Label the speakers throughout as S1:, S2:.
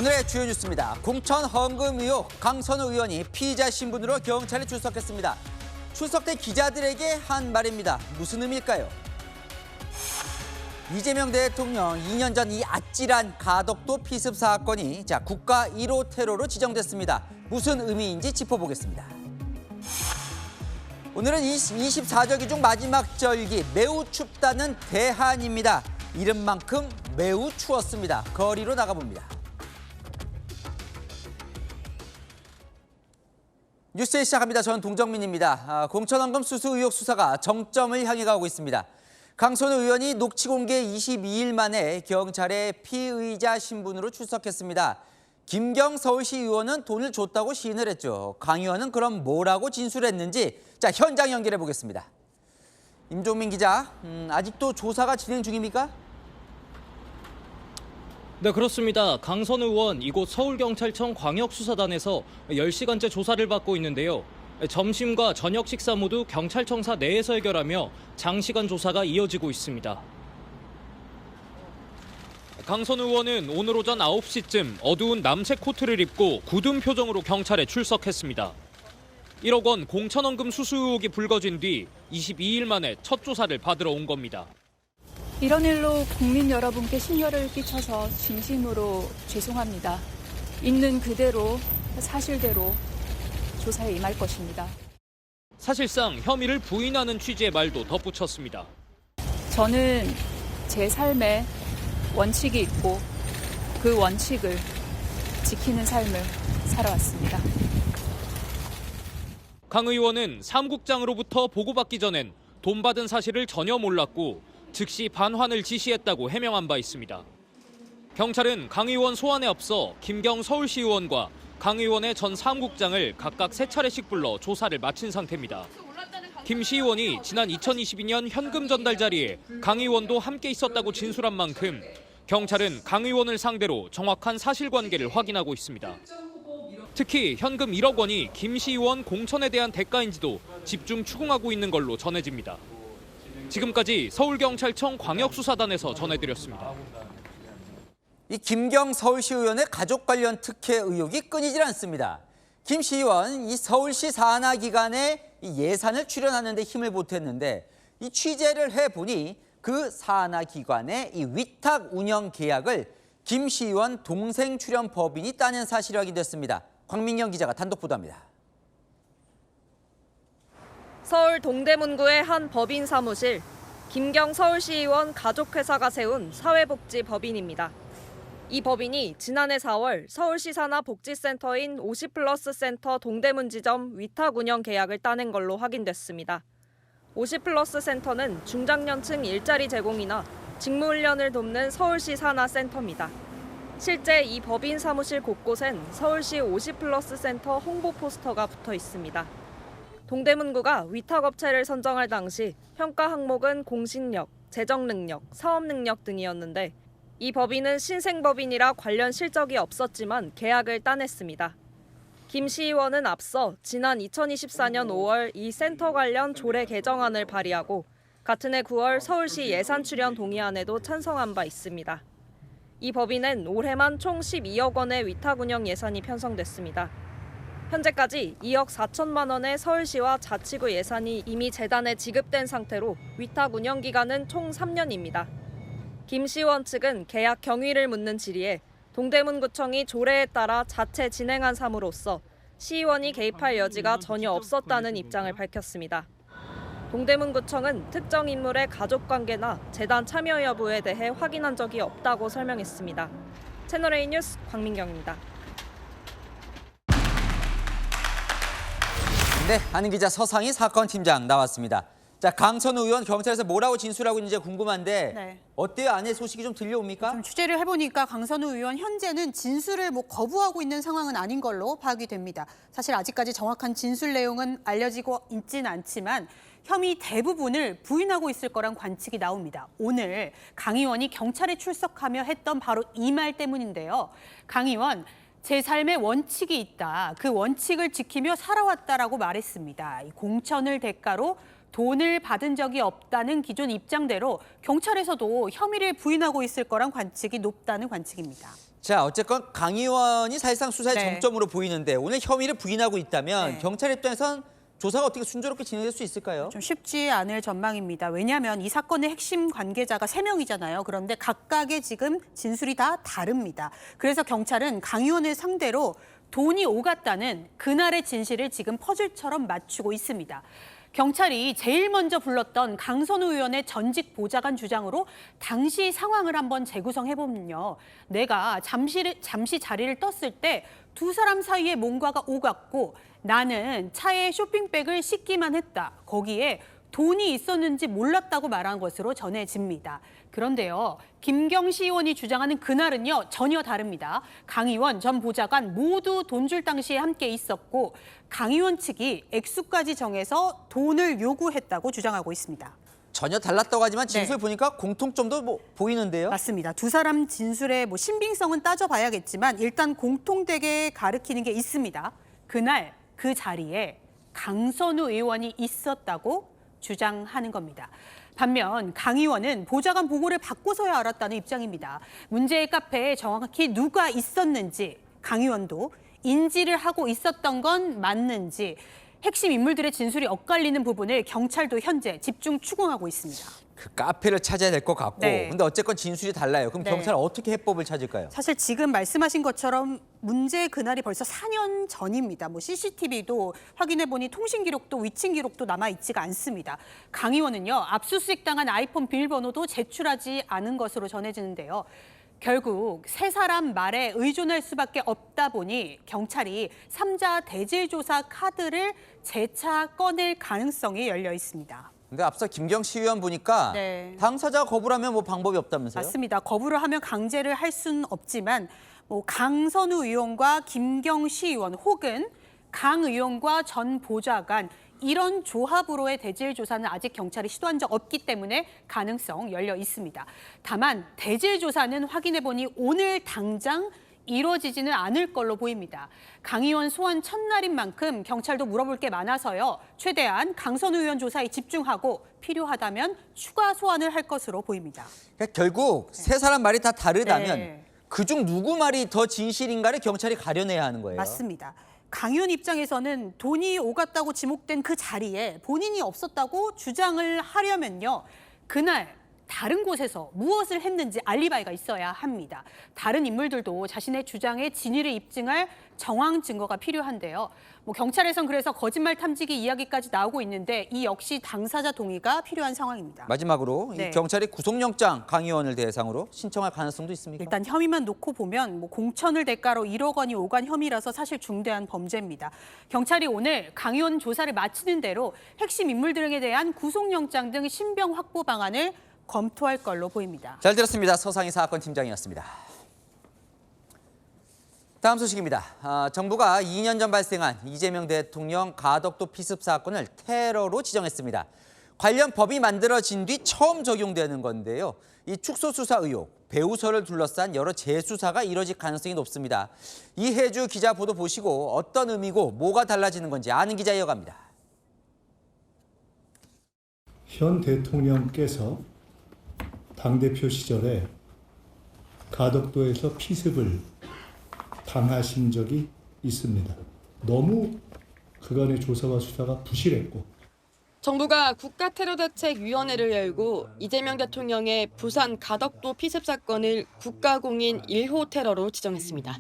S1: 오늘의 주요 뉴스입니다. 공천 헌금 의혹, 강선우 의원이 피의자 신분으로 경찰에 출석했습니다. 출석 때 기자들에게 한 말입니다. 무슨 의미일까요? 이재명 대통령 2년 전 이 아찔한 가덕도 피습 사건이 국가 1호 테러로 지정됐습니다. 무슨 의미인지 짚어보겠습니다. 오늘은 24절기 중 마지막 절기, 매우 춥다는 대한입니다. 이름만큼 매우 추웠습니다. 거리로 나가봅니다. 뉴스 시작합니다. 저는 동정민입니다. 공천헌금 수수 의혹 수사가 정점을 향해 가고 있습니다. 강선우 의원이 녹취 공개 22일 만에 경찰에 피의자 신분으로 출석했습니다. 김경 서울시 의원은 돈을 줬다고 시인을 했죠. 강 의원은 그럼 뭐라고 진술했는지 현장 연결해 보겠습니다. 임종민 기자, 아직도 조사가 진행 중입니까?
S2: 네, 그렇습니다. 강선우 의원 이곳 서울경찰청 광역수사단에서 10시간째 조사를 받고 있는데요. 점심과 저녁 식사 모두 경찰청사 내에서 해결하며 장시간 조사가 이어지고 있습니다. 강선우 의원은 오늘 오전 9시쯤 어두운 남색 코트를 입고 굳은 표정으로 경찰에 출석했습니다. 1억 원 공천헌금 수수 의혹이 불거진 뒤 22일 만에 첫 조사를 받으러 온 겁니다.
S3: 이런 일로 국민 여러분께 심려를 끼쳐서 진심으로 죄송합니다. 있는 그대로 사실대로 조사에 임할 것입니다.
S2: 사실상 혐의를 부인하는 취지의 말도 덧붙였습니다.
S3: 저는 제 삶에 원칙이 있고 그 원칙을 지키는 삶을 살아왔습니다.
S2: 강 의원은 사무국장으로부터 보고받기 전엔 돈 받은 사실을 전혀 몰랐고 즉시 반환을 지시했다고 해명한 바 있습니다. 경찰은 강 의원 소환에 앞서 김경 서울시 의원과 강 의원의 전 사무국장을 각각 3차례씩 불러 조사를 마친 상태입니다. 김 시 의원이 지난 2022년 현금 전달 자리에 강 의원도 함께 있었다고 진술한 만큼 경찰은 강 의원을 상대로 정확한 사실관계를 확인하고 있습니다. 특히 현금 1억 원이 김 시 의원 공천에 대한 대가인지도 집중 추궁하고 있는 걸로 전해집니다. 지금까지 서울경찰청 광역수사단에서 전해드렸습니다.
S1: 이 김경 서울시 의원의 가족 관련 특혜 의혹이 끊이질 않습니다. 김 시 의원, 이 서울시 산하 기관에 예산을 출연하는 데 힘을 보탰는데 이 취재를 해보니 그 산하 기관의 이 위탁 운영 계약을 김 시 의원 동생 출연 법인이 따낸 사실이 확인됐습니다. 광민경 기자가 단독 보도합니다.
S4: 서울 동대문구의 한 법인 사무실, 김경 서울시의원 가족회사가 세운 사회복지법인입니다. 이 법인이 지난해 4월 서울시 산하 복지센터인 50플러스 센터 동대문 지점 위탁 운영 계약을 따낸 걸로 확인됐습니다. 50플러스 센터는 중장년층 일자리 제공이나 직무훈련을 돕는 서울시 산하 센터입니다. 실제 이 법인 사무실 곳곳엔 서울시 50플러스 센터 홍보 포스터가 붙어 있습니다. 동대문구가 위탁업체를 선정할 당시 평가 항목은 공신력, 재정능력, 사업능력 등이었는데 이 법인은 신생법인이라 관련 실적이 없었지만 계약을 따냈습니다. 김 시의원은 앞서 지난 2024년 5월 이 센터 관련 조례 개정안을 발의하고 같은 해 9월 서울시 예산 출연 동의안에도 찬성한 바 있습니다. 이 법인은 올해만 총 12억 원의 위탁 운영 예산이 편성됐습니다. 현재까지 2억 4천만 원의 서울시와 자치구 예산이 이미 재단에 지급된 상태로 위탁 운영 기간은 총 3년입니다. 김 시의원 측은 계약 경위를 묻는 질의에 동대문구청이 조례에 따라 자체 진행한 사무로서 시의원이 개입할 여지가 전혀 없었다는 입장을 밝혔습니다. 동대문구청은 특정 인물의 가족관계나 재단 참여 여부에 대해 확인한 적이 없다고 설명했습니다. 채널A 뉴스 광민경입니다.
S1: 네, 아는 기자 서상희 사건 팀장 나왔습니다. 강선우 의원 경찰에서 뭐라고 진술하고 있는지 궁금한데
S5: 네.
S1: 어때요? 안에 소식이 좀 들려옵니까?
S5: 좀 취재를 해보니까 강선우 의원 현재는 진술을 거부하고 있는 상황은 아닌 걸로 파악이 됩니다. 사실 아직까지 정확한 진술 내용은 알려지고 있지는 않지만 혐의 대부분을 부인하고 있을 거란 관측이 나옵니다. 오늘 강 의원이 경찰에 출석하며 했던 바로 이 말 때문인데요. 강 의원, 제 삶에 원칙이 있다. 그 원칙을 지키며 살아왔다라고 말했습니다. 공천을 대가로 돈을 받은 적이 없다는 기존 입장대로 경찰에서도 혐의를 부인하고 있을 거란 관측이 높다는 관측입니다.
S1: 자, 어쨌건 강 의원이 사실상 수사의
S5: 네.
S1: 정점으로 보이는데 오늘 혐의를 부인하고 있다면
S5: 네.
S1: 경찰 입장에선 조사가 어떻게 순조롭게 진행될 수 있을까요?
S5: 좀 쉽지 않을 전망입니다. 왜냐하면 이 사건의 핵심 관계자가 3명이잖아요. 그런데 각각의 지금 진술이 다 다릅니다. 그래서 경찰은 강 의원을 상대로 돈이 오갔다는 그날의 진실을 지금 퍼즐처럼 맞추고 있습니다. 경찰이 제일 먼저 불렀던 강선우 의원의 전직 보좌관 주장으로 당시 상황을 한번 재구성해보면요. 내가 잠시 자리를 떴을 때 두 사람 사이에 뭔가가 오갔고 나는 차에 쇼핑백을 싣기만 했다. 거기에 돈이 있었는지 몰랐다고 말한 것으로 전해집니다. 그런데요, 김경시 의원이 주장하는 그날은요 전혀 다릅니다. 강 의원, 전 보좌관 모두 돈 줄 당시에 함께 있었고 강 의원 측이 액수까지 정해서 돈을 요구했다고 주장하고 있습니다.
S1: 전혀 달랐다고 하지만 진술
S5: 네.
S1: 보니까 공통점도 보이는데요.
S5: 맞습니다. 두 사람 진술의 신빙성은 따져봐야겠지만 일단 공통되게 가리키는 게 있습니다. 그날 그 자리에 강선우 의원이 있었다고 주장하는 겁니다. 반면 강 의원은 보좌관 보고를 받고서야 알았다는 입장입니다. 문제의 카페에 정확히 누가 있었는지 강 의원도 인지를 하고 있었던 건 맞는지 핵심 인물들의 진술이 엇갈리는 부분을 경찰도 현재 집중 추궁하고 있습니다.
S1: 그 카페를 찾아야 될 것 같고
S5: 네.
S1: 근데 어쨌건 진술이 달라요. 그럼
S5: 네.
S1: 경찰은 어떻게 해법을 찾을까요?
S5: 사실 지금 말씀하신 것처럼 문제의 그날이 벌써 4년 전입니다. CCTV도 확인해보니 통신 기록도 위치 기록도 남아있지가 않습니다. 강 의원은요, 압수수색 당한 아이폰 비밀번호도 제출하지 않은 것으로 전해지는데요. 결국 세 사람 말에 의존할 수밖에 없다 보니 경찰이 3자 대질 조사 카드를 재차 꺼낼 가능성이 열려 있습니다.
S1: 근데 앞서 김경시 의원 보니까
S5: 네.
S1: 당사자가 거부를 하면 뭐 방법이 없다면서요?
S5: 맞습니다. 거부를 하면 강제를 할 수는 없지만 강선우 의원과 김경시 의원 혹은 강 의원과 전 보좌관 이런 조합으로의 대질 조사는 아직 경찰이 시도한 적 없기 때문에 가능성 열려 있습니다. 다만 대질 조사는 확인해보니 오늘 당장 이루어지지는 않을 걸로 보입니다. 강 의원 소환 첫날인 만큼 경찰도 물어볼 게 많아서요. 최대한 강선우 의원 조사에 집중하고 필요하다면 추가 소환을 할 것으로 보입니다.
S1: 그러니까 결국 세 사람 말이 다 다르다면
S5: 네.
S1: 그중 누구 말이 더 진실인가를 경찰이 가려내야 하는 거예요.
S5: 맞습니다. 강 의원 입장에서는 돈이 오갔다고 지목된 그 자리에 본인이 없었다고 주장을 하려면요. 그날 다른 곳에서 무엇을 했는지 알리바이가 있어야 합니다. 다른 인물들도 자신의 주장의 진위를 입증할 정황 증거가 필요한데요. 경찰에선 그래서 거짓말 탐지기 이야기까지 나오고 있는데 이 역시 당사자 동의가 필요한 상황입니다.
S1: 마지막으로
S5: 네.
S1: 이 경찰이 구속영장 강 의원을 대상으로 신청할 가능성도 있습니까?
S5: 일단 혐의만 놓고 보면 공천을 대가로 1억 원이 오간 혐의라서 사실 중대한 범죄입니다. 경찰이 오늘 강 의원 조사를 마치는 대로 핵심 인물들에 대한 구속영장 등 신병 확보 방안을 검토할 걸로 보입니다.
S1: 잘 들었습니다. 서상희 사건 팀장이었습니다. 다음 소식입니다. 정부가 2년 전 발생한 이재명 대통령 가덕도 피습 사건을 테러로 지정했습니다. 관련 법이 만들어진 뒤 처음 적용되는 건데요. 이 축소수사 의혹, 배우설을 둘러싼 여러 재수사가 이뤄질 가능성이 높습니다. 이혜주 기자 보도 보시고 어떤 의미고 뭐가 달라지는 건지 아는 기자 이어갑니다.
S6: 현 대통령께서 당대표 시절에 가덕도에서 피습을 당하신 적이 있습니다. 너무 그간의 조사와 수사가 부실했고
S7: 정부가 국가테러대책위원회를 열고 이재명 대통령의 부산 가덕도 피습 사건을 국가공인 1호 테러로 지정했습니다.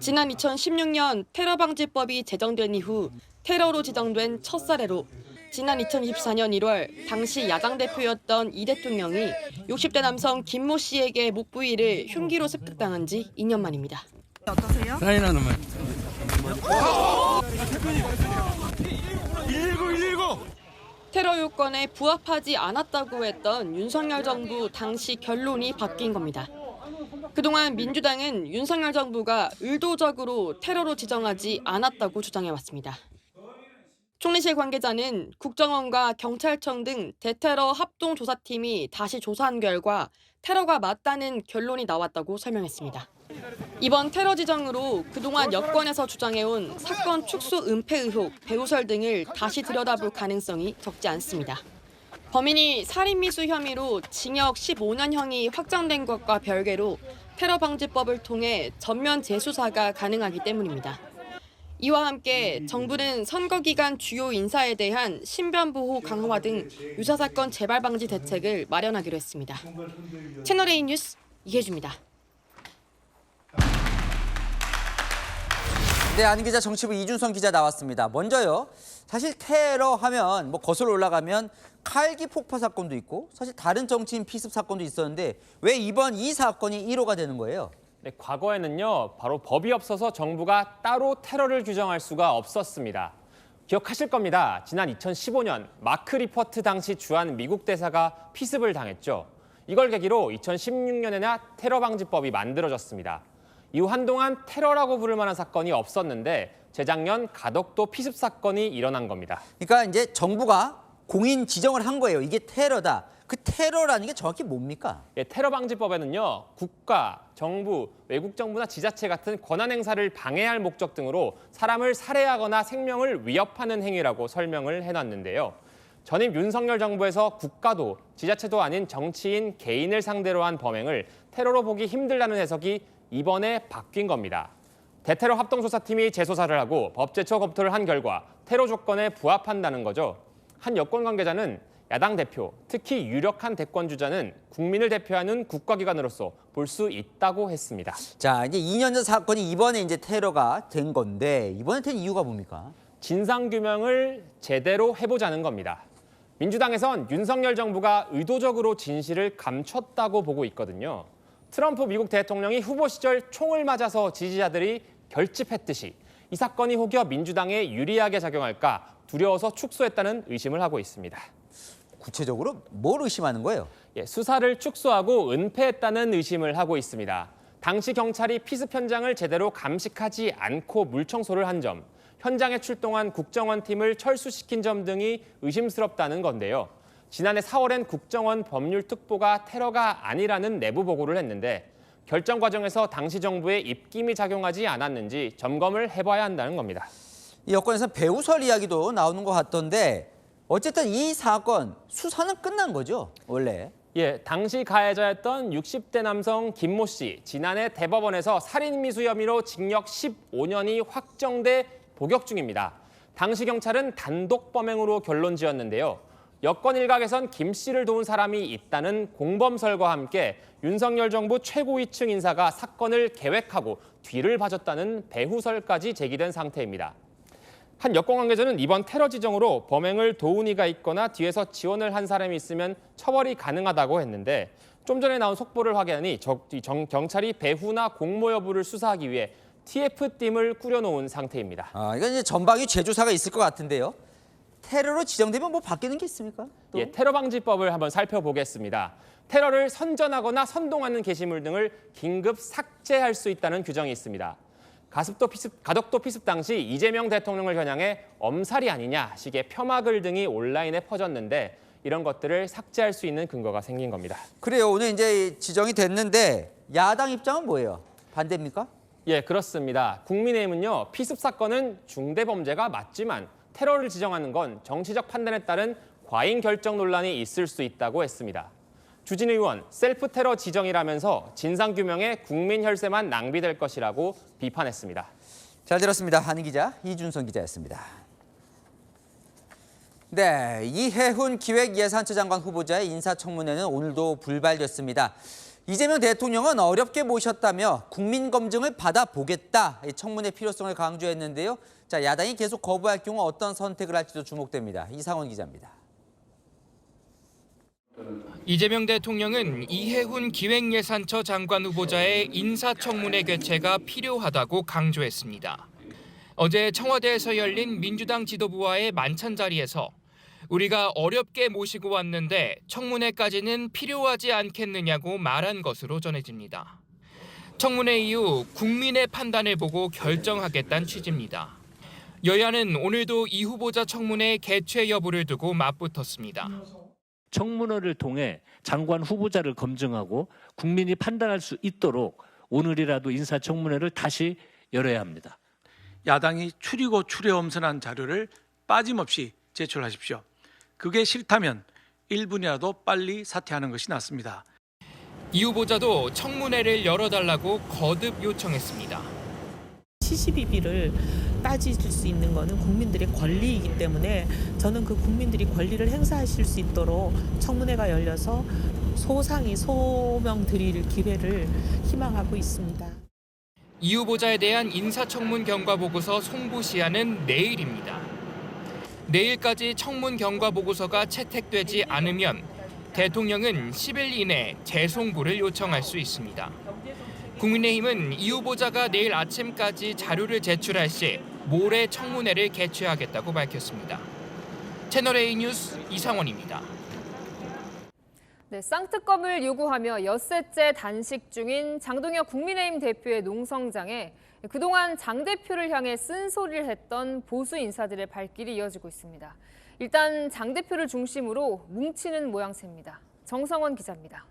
S7: 지난 2016년 테러방지법이 제정된 이후 테러로 지정된 첫 사례로 지난 2024년 1월 당시 야당 대표였던 이 대통령이 60대 남성 김모 씨에게 목 부위를 흉기로 습득당한 지 2년 만입니다.
S5: 어떠세요?
S8: 사인하는 말. 1919.
S7: 테러 요건에 부합하지 않았다고 했던 윤석열 정부 당시 결론이 바뀐 겁니다. 그동안 민주당은 윤석열 정부가 의도적으로 테러로 지정하지 않았다고 주장해왔습니다. 총리실 관계자는 국정원과 경찰청 등 대테러 합동조사팀이 다시 조사한 결과 테러가 맞다는 결론이 나왔다고 설명했습니다. 이번 테러 지정으로 그동안 여권에서 주장해온 사건 축소 은폐 의혹, 배우설 등을 다시 들여다볼 가능성이 적지 않습니다. 범인이 살인미수 혐의로 징역 15년형이 확정된 것과 별개로 테러 방지법을 통해 전면 재수사가 가능하기 때문입니다. 이와 함께 정부는 선거 기간 주요 인사에 대한 신변 보호 강화 등 유사 사건 재발 방지 대책을 마련하기로 했습니다. 채널A 뉴스 이혜주입니다.
S1: 네, 안 기자, 정치부 이준성 기자 나왔습니다. 먼저요. 사실 테러 하면 뭐 거슬러 올라가면 칼기 폭파 사건도 있고 사실 다른 정치인 피습 사건도 있었는데 왜 이번 이 사건이 1호가 되는 거예요?
S8: 네, 과거에는요, 바로 법이 없어서 정부가 따로 테러를 규정할 수가 없었습니다. 기억하실 겁니다. 지난 2015년 마크 리퍼트 당시 주한 미국 대사가 피습을 당했죠. 이걸 계기로 2016년에나 테러 방지법이 만들어졌습니다. 이후 한동안 테러라고 부를 만한 사건이 없었는데 재작년 가덕도 피습 사건이 일어난 겁니다.
S1: 그러니까 이제 정부가 공인 지정을 한 거예요. 이게 테러다. 그 테러라는 게 정확히 뭡니까?
S8: 예, 테러 방지법에는요, 국가, 정부, 외국 정부나 지자체 같은 권한 행사를 방해할 목적 등으로 사람을 살해하거나 생명을 위협하는 행위라고 설명을 해놨는데요. 전임 윤석열 정부에서 국가도 지자체도 아닌 정치인 개인을 상대로 한 범행을 테러로 보기 힘들다는 해석이 이번에 바뀐 겁니다. 대테러 합동조사팀이 재조사를 하고 법제처 검토를 한 결과 테러 조건에 부합한다는 거죠. 한 여권 관계자는 야당 대표, 특히 유력한 대권 주자는 국민을 대표하는 국가기관으로서 볼 수 있다고 했습니다.
S1: 자, 이제 2년 전 사건이 이번에 이제 테러가 된 건데 이번에 된 이유가 뭡니까?
S8: 진상규명을 제대로 해보자는 겁니다. 민주당에선 윤석열 정부가 의도적으로 진실을 감췄다고 보고 있거든요. 트럼프 미국 대통령이 후보 시절 총을 맞아서 지지자들이 결집했듯이 이 사건이 혹여 민주당에 유리하게 작용할까 두려워서 축소했다는 의심을 하고 있습니다.
S1: 구체적으로 뭘 의심하는 거예요?
S8: 예, 수사를 축소하고 은폐했다는 의심을 하고 있습니다. 당시 경찰이 피습 현장을 제대로 감식하지 않고 물청소를 한 점, 현장에 출동한 국정원 팀을 철수시킨 점 등이 의심스럽다는 건데요. 지난해 4월엔 국정원 법률특보가 테러가 아니라는 내부 보고를 했는데 결정 과정에서 당시 정부에 입김이 작용하지 않았는지 점검을 해봐야 한다는 겁니다.
S1: 이 여권에서 배우설 이야기도 나오는 것 같던데 어쨌든 이 사건 수사는 끝난 거죠, 원래?
S8: 예, 당시 가해자였던 60대 남성 김모 씨, 지난해 대법원에서 살인미수 혐의로 징역 15년이 확정돼 복역 중입니다. 당시 경찰은 단독 범행으로 결론 지었는데요. 여권 일각에선 김 씨를 도운 사람이 있다는 공범설과 함께 윤석열 정부 최고위층 인사가 사건을 계획하고 뒤를 봐줬다는 배후설까지 제기된 상태입니다. 한 여권 관계자는 이번 테러 지정으로 범행을 도운 이가 있거나 뒤에서 지원을 한 사람이 있으면 처벌이 가능하다고 했는데 좀 전에 나온 속보를 확인하니 경찰이 배후나 공모 여부를 수사하기 위해 TF팀을 꾸려놓은 상태입니다.
S1: 이건 이제 전방위 재조사가 있을 것 같은데요. 테러로 지정되면 뭐 바뀌는 게 있습니까? 또?
S8: 예, 테러 방지법을 한번 살펴보겠습니다. 테러를 선전하거나 선동하는 게시물 등을 긴급 삭제할 수 있다는 규정이 있습니다. 가덕도 피습 당시 이재명 대통령을 겨냥해 엄살이 아니냐 식의 폄하글 등이 온라인에 퍼졌는데 이런 것들을 삭제할 수 있는 근거가 생긴 겁니다.
S1: 그래요. 오늘 이제 지정이 됐는데 야당 입장은 뭐예요? 반대입니까?
S8: 예, 그렇습니다. 국민의힘은요, 피습 사건은 중대 범죄가 맞지만 테러를 지정하는 건 정치적 판단에 따른 과잉 결정 논란이 있을 수 있다고 했습니다. 주진 의원, 셀프 테러 지정이라면서 진상규명에 국민 혈세만 낭비될 것이라고 비판했습니다.
S1: 잘 들었습니다. 한 기자, 이준성 기자였습니다. 네, 이해훈 기획예산처 장관 후보자의 인사청문회는 오늘도 불발됐습니다. 이재명 대통령은 어렵게 모셨다며 국민검증을 받아보겠다. 청문회 필요성을 강조했는데요. 자, 야당이 계속 거부할 경우 어떤 선택을 할지도 주목됩니다. 이상원 기자입니다.
S9: 이재명 대통령은 이해훈 기획예산처 장관 후보자의 인사청문회 개최가 필요하다고 강조했습니다. 어제 청와대에서 열린 민주당 지도부와의 만찬 자리에서 우리가 어렵게 모시고 왔는데 청문회까지는 필요하지 않겠느냐고 말한 것으로 전해집니다. 청문회 이후 국민의 판단을 보고 결정하겠다는 취지입니다. 여야는 오늘도 이 후보자 청문회 개최 여부를 두고 맞붙었습니다.
S10: 청문회를 통해 장관 후보자를 검증하고 국민이 판단할 수 있도록 오늘이라도 인사청문회를 다시 열어야 합니다.
S11: 야당이 추리고 추려엄선한 자료를 빠짐없이 제출하십시오. 그게 싫다면 1분이라도 빨리 사퇴하는 것이 낫습니다.
S9: 이 후보자도 청문회를 열어달라고 거듭 요청했습니다.
S12: 72비를 따질 수 있는 것은 국민들의 권리이기 때문에 저는 그 국민들이 권리를 행사하실 수 있도록 청문회가 열려서 소상히 소명 드릴 기회를 희망하고 있습니다.
S9: 이 후보자에 대한 인사청문 경과보고서 송부 시한은 내일입니다. 내일까지 청문 경과보고서가 채택되지 않으면 대통령은 10일 이내 재송부를 요청할 수 있습니다. 국민의힘은 이 후보자가 내일 아침까지 자료를 제출할 시 모레 청문회를 개최하겠다고 밝혔습니다. 채널A 뉴스 이상원입니다.
S4: 네, 쌍특검을 요구하며 엿새째 단식 중인 장동혁 국민의힘 대표의 농성장에 그동안 장 대표를 향해 쓴소리를 했던 보수 인사들의 발길이 이어지고 있습니다. 일단 장 대표를 중심으로 뭉치는 모양새입니다. 정성원 기자입니다.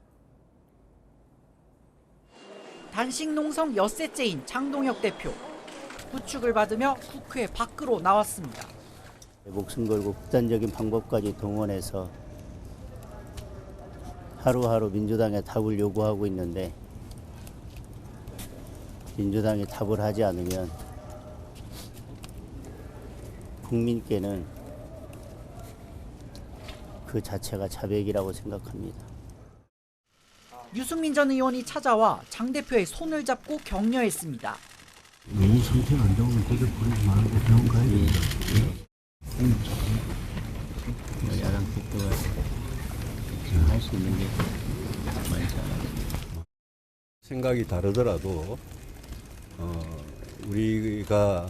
S13: 단식 농성 엿새째인 장동혁 대표. 부축을 받으며 국회 밖으로 나왔습니다.
S14: 목숨 걸고 극단적인 방법까지 동원해서 하루하루 민주당에 답을 요구하고 있는데 민주당이 답을 하지 않으면 국민께는 그 자체가 자백이라고 생각합니다.
S13: 유승민 전 의원이 찾아와 장 대표의 손을 잡고 격려했습니다.
S15: 너무 상태가 안 좋으면 고개 부리지 말고 병원 가야 됩니다.
S14: 야당 대표가 할 수 있는 게 많지 않아요.
S16: 생각이 다르더라도 우리가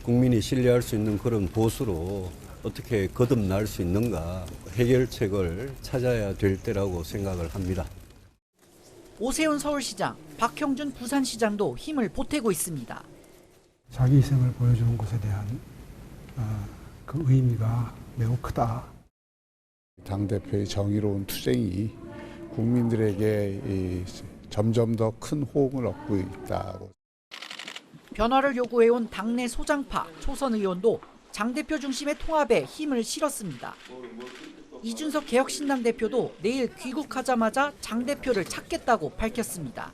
S16: 국민이 신뢰할 수 있는 그런 보수로 어떻게 거듭날 수 있는가 해결책을 찾아야 될 때라고 생각을 합니다.
S13: 오세훈 서울시장, 박형준 부산시장도 힘을 보태고 있습니다.
S15: 자기 희생을 보여주는 것에 대한 그 의미가 매우 크다.
S17: 당대표의 정의로운 투쟁이 국민들에게 점점 더 큰 호응을 얻고 있다고.
S13: 변화를 요구해온 당내 소장파, 초선 의원도 장 대표 중심의 통합에 힘을 실었습니다. 이준석 개혁신당 대표도 내일 귀국하자마자 장 대표를 찾겠다고 밝혔습니다.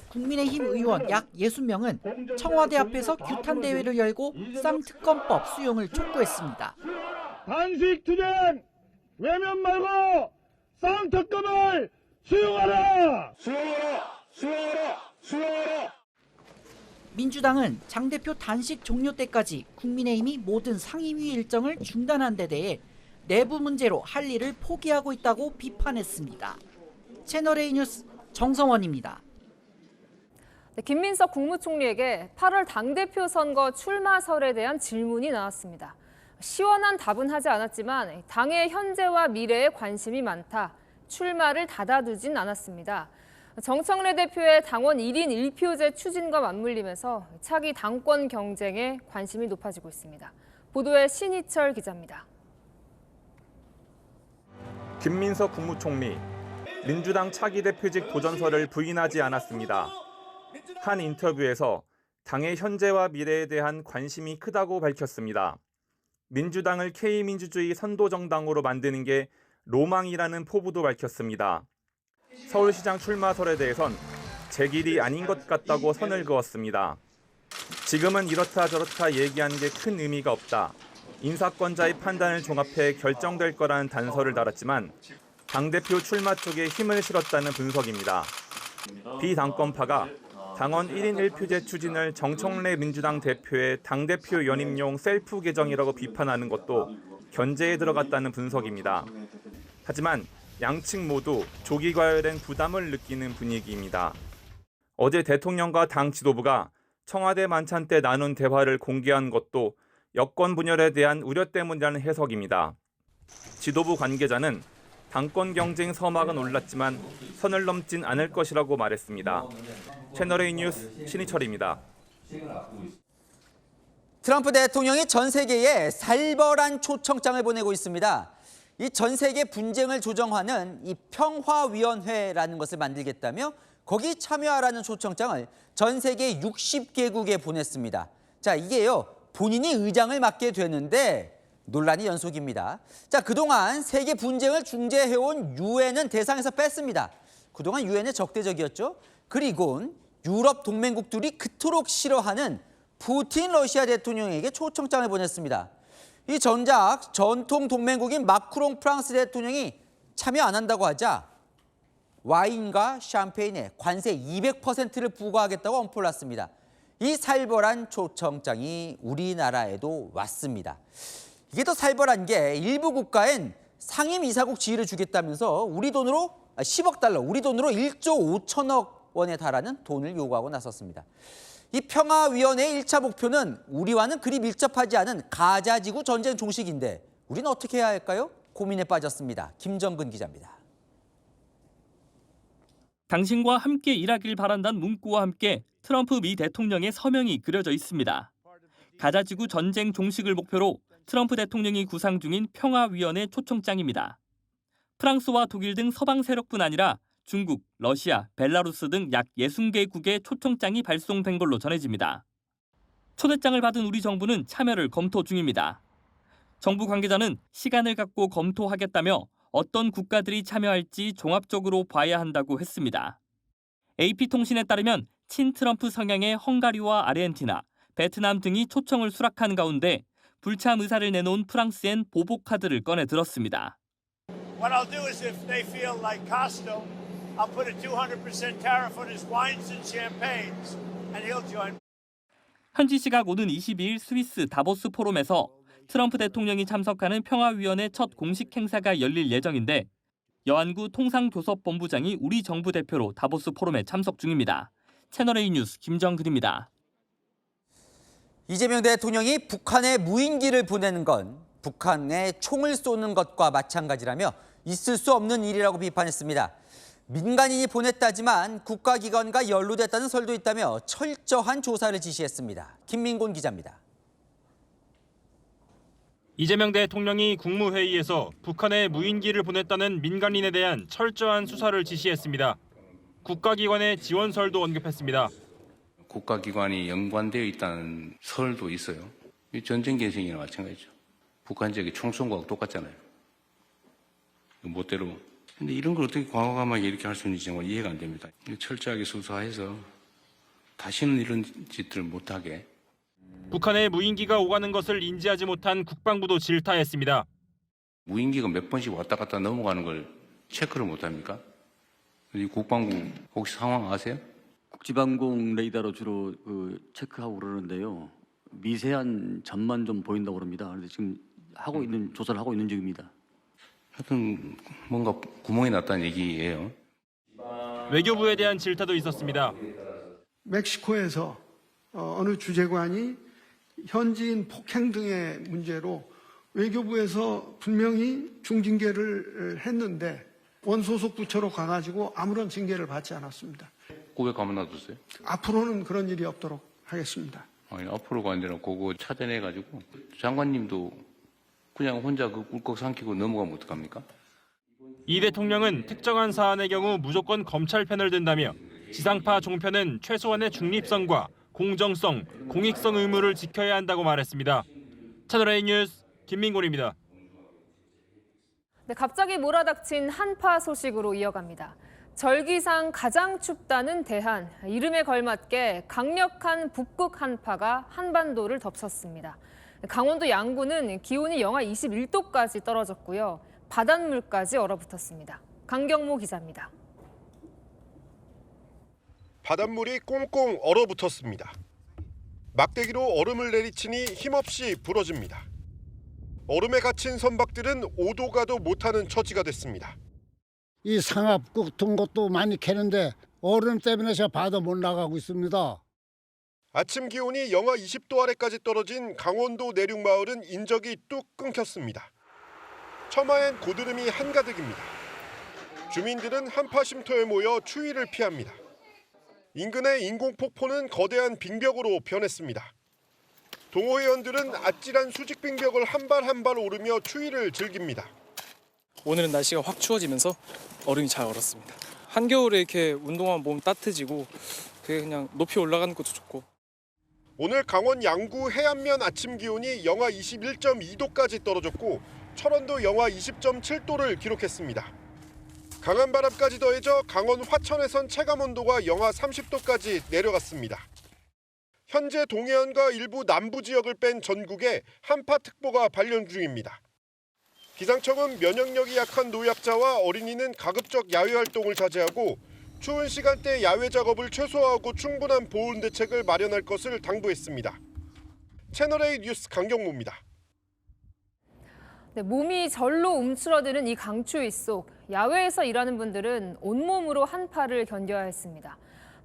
S13: 국민의힘 의원 약 60명은 청와대 앞에서 규탄 대회를 열고 쌍특검법 수용을 촉구했습니다.
S18: 단식 투쟁 외면 말고 쌍특검을 수용하라! 수용하라! 수용하라! 수용하라!
S13: 민주당은 장 대표 단식 종료 때까지 국민의힘이 모든 상임위 일정을 중단한 데 대해 내부 문제로 할 일을 포기하고 있다고 비판했습니다. 채널A 뉴스 정성원입니다.
S4: 네, 김민석 국무총리에게 8월 당대표 선거 출마설에 대한 질문이 나왔습니다. 시원한 답은 하지 않았지만 당의 현재와 미래에 관심이 많다. 출마를 닫아두진 않았습니다. 정청래 대표의 당원 1인 1표제 추진과 맞물리면서 차기 당권 경쟁에 관심이 높아지고 있습니다. 보도에 신희철 기자입니다.
S19: 김민석 국무총리, 민주당 차기 대표직 도전서를 부인하지 않았습니다. 한 인터뷰에서 당의 현재와 미래에 대한 관심이 크다고 밝혔습니다. 민주당을 K민주주의 선도정당으로 만드는 게 로망이라는 포부도 밝혔습니다. 서울시장 출마설에 대해선 제 길이 아닌 것 같다고 선을 그었습니다. 지금은 이렇다 저렇다 얘기하는 게 큰 의미가 없다. 인사권자의 판단을 종합해 결정될 거라는 단서를 달았지만 당대표 출마 쪽에 힘을 실었다는 분석입니다. 비당권파가 당원 1인 1표제 추진을 정청래 민주당 대표의 당대표 연임용 셀프 개정이라고 비판하는 것도 견제에 들어갔다는 분석입니다. 하지만 양측 모두 조기 과열된 부담을 느끼는 분위기입니다. 어제 대통령과 당 지도부가 청와대 만찬 때 나눈 대화를 공개한 것도 여권 분열에 대한 우려 때문이라는 해석입니다. 지도부 관계자는 당권 경쟁 서막은 올랐지만 선을 넘진 않을 것이라고 말했습니다. 채널A 뉴스 신희철입니다.
S1: 트럼프 대통령이 전 세계에 살벌한 초청장을 보내고 있습니다. 이 전 세계 분쟁을 조정하는 이 평화위원회라는 것을 만들겠다며 거기 참여하라는 초청장을 전 세계 60개국에 보냈습니다. 자, 이게요, 본인이 의장을 맡게 되는데 논란이 연속입니다. 자, 그동안 세계 분쟁을 중재해온 유엔은 대상에서 뺐습니다. 그동안 유엔에 적대적이었죠. 그리곤 유럽 동맹국들이 그토록 싫어하는 푸틴 러시아 대통령에게 초청장을 보냈습니다. 이 전작 전통 동맹국인 마크롱 프랑스 대통령이 참여 안 한다고 하자 와인과 샴페인에 관세 200%를 부과하겠다고 엄포를 놨습니다. 이 살벌한 초청장이 우리나라에도 왔습니다. 이게 더 살벌한 게 일부 국가엔 상임 이사국 지위를 주겠다면서 우리 돈으로 10억 달러, 우리 돈으로 1조 5천억 원에 달하는 돈을 요구하고 나섰습니다. 이 평화위원회의 1차 목표는 우리와는 그리 밀접하지 않은 가자지구 전쟁 종식인데 우리는 어떻게 해야 할까요? 고민에 빠졌습니다. 김정근 기자입니다.
S20: 당신과 함께 일하길 바란다는 문구와 함께 트럼프 미 대통령의 서명이 그려져 있습니다. 가자지구 전쟁 종식을 목표로 트럼프 대통령이 구상 중인 평화위원회 초청장입니다. 프랑스와 독일 등 서방 세력뿐 아니라 중국, 러시아, 벨라루스 등 약 60개국의 초청장이 발송된 걸로 전해집니다. 초대장을 받은 우리 정부는 참여를 검토 중입니다. 정부 관계자는 시간을 갖고 검토하겠다며 어떤 국가들이 참여할지 종합적으로 봐야 한다고 했습니다. AP통신에 따르면 친트럼프 성향의 헝가리와 아르헨티나, 베트남 등이 초청을 수락한 가운데 불참 의사를 내놓은 프랑스엔 보복 카드를 꺼내 들었습니다.
S18: What I'll do is if they feel like Costo, I'll put a 200% tariff on his wines and champagnes, and he'll join.
S20: 현지 시각 오는 22일 스위스 다보스 포럼에서 트럼프 대통령이 참석하는 평화위원회 첫 공식 행사가 열릴 예정인데 여한구 통상교섭본부장이 우리 정부 대표로 다보스 포럼에 참석 중입니다. 채널A 뉴스 김정근입니다.
S1: 이재명 대통령이 북한에 무인기를 보내는 건 북한에 총을 쏘는 것과 마찬가지라며 있을 수 없는 일이라고 비판했습니다. 민간인이 보냈다지만 국가기관과 연루됐다는 설도 있다며 철저한 조사를 지시했습니다. 김민곤 기자입니다.
S21: 이재명 대통령이 국무회의에서 북한에 무인기를 보냈다는 민간인에 대한 철저한 수사를 지시했습니다. 국가기관의 지원설도 언급했습니다.
S22: 국가기관이 연관되어 있다는 설도 있어요. 전쟁 개성이나 마찬가지죠. 북한 지역의 총쏜 거하고 똑같잖아요. 멋대로. 근데 이런 걸 어떻게 과감하게 이렇게 할 수 있는지 정말 이해가 안 됩니다. 철저하게 수사해서 다시는 이런 짓들을 못하게.
S21: 북한에 무인기가 오가는 것을 인지하지 못한 국방부도 질타했습니다.
S22: 무인기가 몇 번씩 왔다 갔다 넘어가는 걸 체크를 못합니까? 이 국방부 혹시 상황 아세요?
S23: 국지방공 레이더로 주로 체크하고 그러는데요. 미세한 점만 좀 보인다고 그럽니다. 그런데 지금 조사를 하고 있는 중입니다.
S22: 하여튼 뭔가 구멍이 났다는 얘기예요.
S21: 외교부에 대한 질타도 있었습니다.
S24: 멕시코에서 어느 주재관이 현지인 폭행 등의 문제로 외교부에서 분명히 중징계를 했는데 원소속 부처로 가가지고 아무런 징계를 받지 않았습니다.
S22: 왜 가만 놔뒀어요?
S24: 앞으로는 그런 일이 없도록 하겠습니다.
S22: 아니, 앞으로가 아니라 그거 찾아내가지고 장관님도 그냥 혼자 꿀꺽 삼키고 넘어가면 어떡합니까?
S21: 이 대통령은 특정한 사안의 경우 무조건 검찰 편을 든다며 지상파 종편은 최소한의 중립성과 공정성, 공익성 의무를 지켜야 한다고 말했습니다. 채널A 뉴스 김민곤입니다.
S4: 네, 갑자기 몰아닥친 한파 소식으로 이어갑니다. 절기상 가장 춥다는 대한, 이름에 걸맞게 강력한 북극 한파가 한반도를 덮쳤습니다. 강원도 양구는 기온이 영하 21도까지 떨어졌고요. 바닷물까지 얼어붙었습니다. 강경모 기자입니다.
S25: 바닷물이 꽁꽁 얼어붙었습니다. 막대기로 얼음을 내리치니 힘없이 부러집니다. 얼음에 갇힌 선박들은 오도 가도 못하는 처지가 됐습니다.
S26: 이 상합 같은 것도 많이 캐는데 얼음 때문에 저 바다 못 나가고 있습니다.
S25: 아침 기온이 영하 20도 아래까지 떨어진 강원도 내륙마을은 인적이 뚝 끊겼습니다. 처마엔 고드름이 한가득입니다. 주민들은 한파 쉼터에 모여 추위를 피합니다. 인근의 인공폭포는 거대한 빙벽으로 변했습니다. 동호회원들은 아찔한 수직 빙벽을 한 발 한 발 오르며 추위를 즐깁니다.
S27: 오늘은 날씨가 확 추워지면서 얼음이 잘 얼었습니다. 한겨울에 이렇게 운동하면 몸 따뜻해지고 그게 그냥 높이 올라가는 것도 좋고.
S25: 오늘 강원 양구 해안면 아침 기온이 영하 21.2도까지 떨어졌고 철원도 영하 20.7도를 기록했습니다. 강한 바람까지 더해져 강원 화천에선 체감온도가 영하 30도까지 내려갔습니다. 현재 동해안과 일부 남부 지역을 뺀 전국에 한파특보가 발령 중입니다. 기상청은 면역력이 약한 노약자와 어린이는 가급적 야외 활동을 자제하고 추운 시간대 야외 작업을 최소화하고 충분한 보온 대책을 마련할 것을 당부했습니다. 채널A 뉴스 강경모입니다.
S2: 네, 몸이 절로 움츠러드는 이 강추위 속 야외에서 일하는 분들은 온몸으로 한파를 견뎌야 했습니다.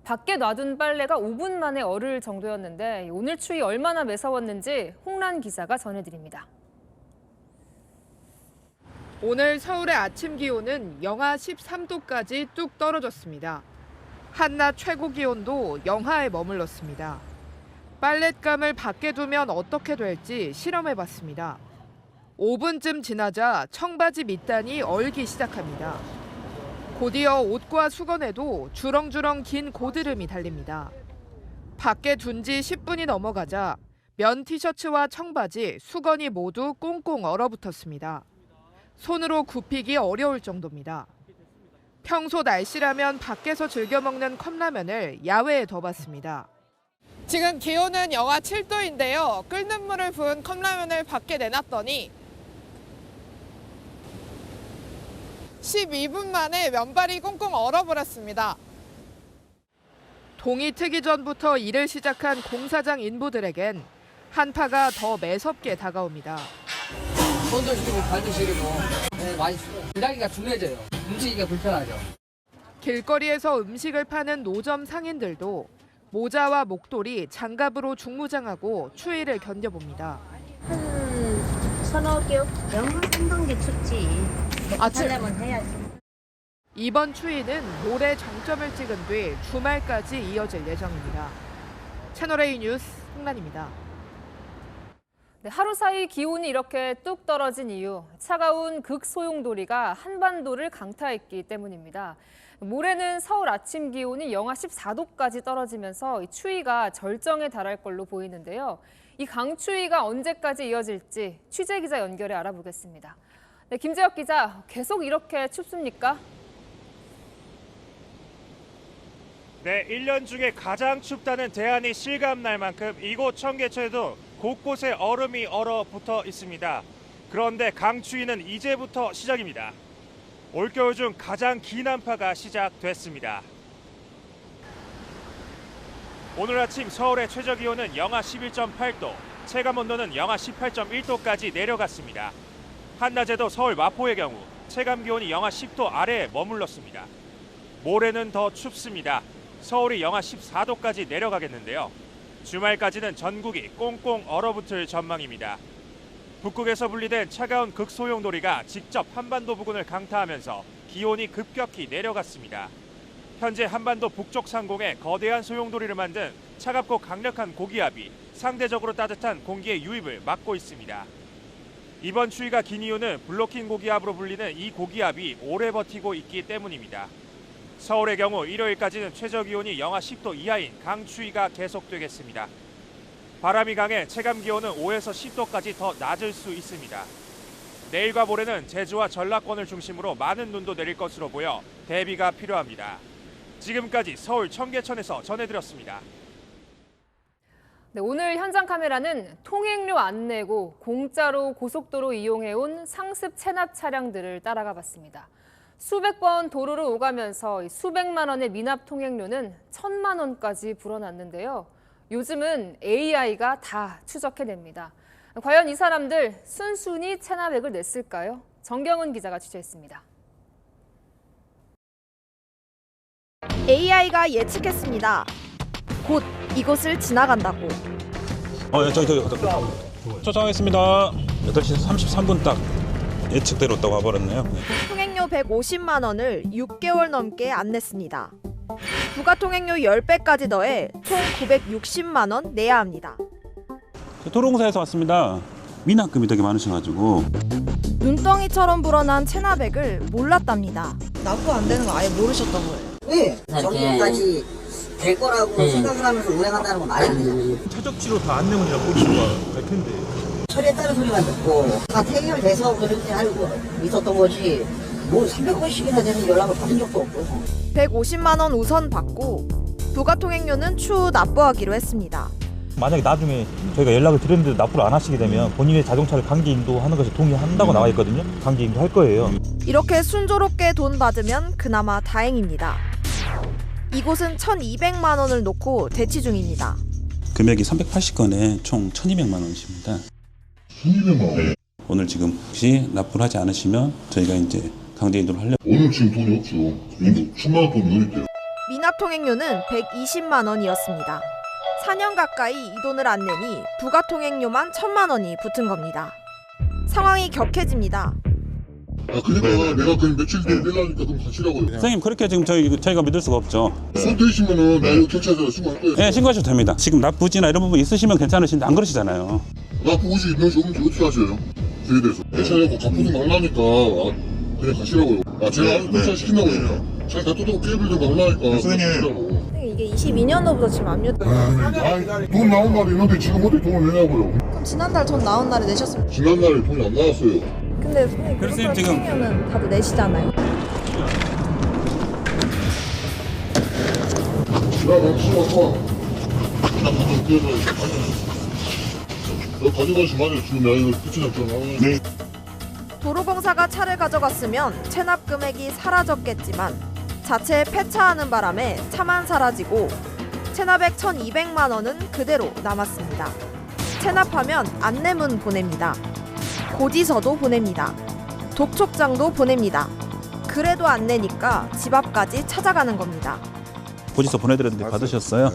S2: 밖에 놔둔 빨래가 5분 만에 얼을 정도였는데 오늘 추위 얼마나 매서웠는지 홍란 기자가 전해드립니다.
S3: 오늘 서울의 아침 기온은 영하 13도까지 뚝 떨어졌습니다. 한낮 최고 기온도 영하에 머물렀습니다. 빨랫감을 밖에 두면 어떻게 될지 실험해봤습니다. 5분쯤 지나자 청바지 밑단이 얼기 시작합니다. 곧이어 옷과 수건에도 주렁주렁 긴 고드름이 달립니다. 밖에 둔 지 10분이 넘어가자 면 티셔츠와 청바지, 수건이 모두 꽁꽁 얼어붙었습니다. 손으로 굽히기 어려울 정도입니다. 평소 날씨라면 밖에서 즐겨 먹는 컵라면을 야외에 둬봤습니다.
S5: 지금 기온은 영하 7도인데요. 끓는 물을 부은 컵라면을 밖에 내놨더니 12분 만에 면발이 꽁꽁 얼어버렸습니다.
S3: 동이 트기 전부터 일을 시작한 공사장 인부들에겐 한파가 더 매섭게 다가옵니다.
S6: 손도 시리고 발도 시리고 많이 일하기가 둔해져요. 움직이기가 불편하죠.
S3: 길거리에서 음식을 파는 노점 상인들도 모자와 목도리, 장갑으로 중무장하고 추위를 견뎌봅니다.
S7: 한 서너 개, 영하 3도인데 춥지. 하려면 해야지.
S3: 이번 추위는 모레 정점을 찍은 뒤 주말까지 이어질 예정입니다. 채널A 뉴스 홍란입니다.
S2: 네, 하루 사이 기온이 이렇게 뚝 떨어진 이유, 차가운 극소용돌이가 한반도를 강타했기 때문입니다. 모레는 서울 아침 기온이 영하 14도까지 떨어지면서 이 추위가 절정에 달할 걸로 보이는데요. 이 강추위가 언제까지 이어질지 취재 기자 연결해 알아보겠습니다. 네, 김재혁 기자, 계속 이렇게 춥습니까?
S8: 네, 1년 중에 가장 춥다는 대한이 실감날 만큼 이곳 청계천에도 곳곳에 얼음이 얼어붙어 있습니다. 그런데 강추위는 이제부터 시작입니다. 올겨울 중 가장 긴 한파가 시작됐습니다. 오늘 아침 서울의 최저기온은 영하 11.8도, 체감온도는 영하 18.1도까지 내려갔습니다. 한낮에도 서울 마포의 경우 체감기온이 영하 10도 아래에 머물렀습니다. 모레는 더 춥습니다. 서울이 영하 14도까지 내려가겠는데요. 주말까지는 전국이 꽁꽁 얼어붙을 전망입니다. 북극에서 분리된 차가운 극소용돌이가 직접 한반도 부근을 강타하면서 기온이 급격히 내려갔습니다. 현재 한반도 북쪽 상공에 거대한 소용돌이를 만든 차갑고 강력한 고기압이 상대적으로 따뜻한 공기의 유입을 막고 있습니다. 이번 추위가 긴 이유는 블로킹 고기압으로 불리는 이 고기압이 오래 버티고 있기 때문입니다. 서울의 경우 일요일까지는 최저기온이 영하 10도 이하인 강추위가 계속되겠습니다. 바람이 강해 체감기온은 5에서 10도까지 더 낮을 수 있습니다. 내일과 모레는 제주와 전라권을 중심으로 많은 눈도 내릴 것으로 보여 대비가 필요합니다. 지금까지 서울 청계천에서 전해드렸습니다.
S2: 네, 오늘 현장 카메라는 통행료 안 내고 공짜로 고속도로 이용해온 상습 체납 차량들을 따라가 봤습니다. 수백 번 도로를 오가면서 수백만 원의 미납 통행료는 1,000만 원까지 불어났는데요. 요즘은 AI가 다 추적해냅니다. 과연 이 사람들 순순히 체납액을 냈을까요? 정경은 기자가 취재했습니다.
S10: AI가 예측했습니다. 곧 이곳을 지나간다고.
S28: 저기 초청하겠습니다. 8시 33분 딱 예측대로 또 와버렸네요.
S10: 통행료 150만 원을 6개월 넘게 안 냈습니다. 부가통행료 10배까지 더해 총 960만 원 내야 합니다.
S28: 도로공사에서 왔습니다. 미납금이 되게 많으셔가지고.
S10: 눈덩이처럼 불어난 체납액을 몰랐답니다.
S29: 납부 안 되는 거 아예 모르셨던 거예요?
S30: 네, 정부까지 될 거라고 생각을 하면서 운행한다는 건 말이 안 되죠.
S28: 차적지로 다 안 내면 보시가 갈 텐데.
S30: 철에 따른 소리만 듣고 다 해결돼서 그렇게 알고 있었던 거지. 뭐 300원씩이나 되는 연락을 받은 적도 없고.
S10: 150만 원 우선 받고 부가통행료는 추후 납부하기로 했습니다.
S28: 만약에 나중에 저희가 연락을 드렸는데도 납부를 안 하시게 되면 본인의 자동차를 강제 인도하는 것을 동의한다고 나와 있거든요. 강제 인도할 거예요.
S10: 이렇게 순조롭게 돈 받으면 그나마 다행입니다. 이곳은 1,200만 원을 놓고 대치 중입니다.
S28: 금액이 380건에 총 1,200만 원이십니다.
S9: 1,200만 원?
S28: 오늘 지금 혹시 납부를 하지 않으시면 저희가 이제 강제 인도를 하려고.
S9: 오늘 지금 돈이 없죠. 1,000만 원 돈이 어디 있대요?
S10: 미납통행료는 120만 원이었습니다. 4년 가까이 이 돈을 안 내니 부가통행료만 1,000만 원이 붙은 겁니다. 상황이 격해집니다.
S9: 그러니까 내가 그냥 며칠 뒤에 내려가니까 그럼 같이라고요.
S28: 선생님 그렇게 지금 저희가 믿을 수가 없죠.
S9: 손대시면은 나 이거 경찰서에 신고할 거예요.
S28: 네, 신고하셔도 됩니다. 지금 납부지나 이런 부분 있으시면 괜찮으신데 안 그러시잖아요.
S9: 납부고지 있는지 없는지 어떻게 하셔요? 저에 대해서. 대차하고 갚지 말라니까 그냥 가시라고요. 제가 경찰 시킨다고 해요. 잘 놔두고 깨ብል 좀 말라니까. 선생님.
S10: 이게 22년도부터 지금 압류.
S9: 돈 나온 날이 있는데 지금 어떻게 돈을 내냐고요.
S10: 그럼 지난달 돈 나온 날에 내셨습니까?
S9: 지난달에 돈이 안 나왔어요.
S10: 근데 선생님 부가통행료는 다들 내시잖아요.
S9: 너 가져가지 말아요. 지금 내가 이거 붙여놨잖아. 네.
S10: 도로공사가 차를 가져갔으면 체납 금액이 사라졌겠지만 자체 폐차하는 바람에 차만 사라지고 체납액 1,200만 원은 그대로 남았습니다. 체납하면 안내문 보냅니다. 고지서도 보냅니다. 독촉장도 보냅니다. 그래도 안 내니까 집 앞까지 찾아가는 겁니다.
S28: 고지서 보내드렸는데 받으셨어요?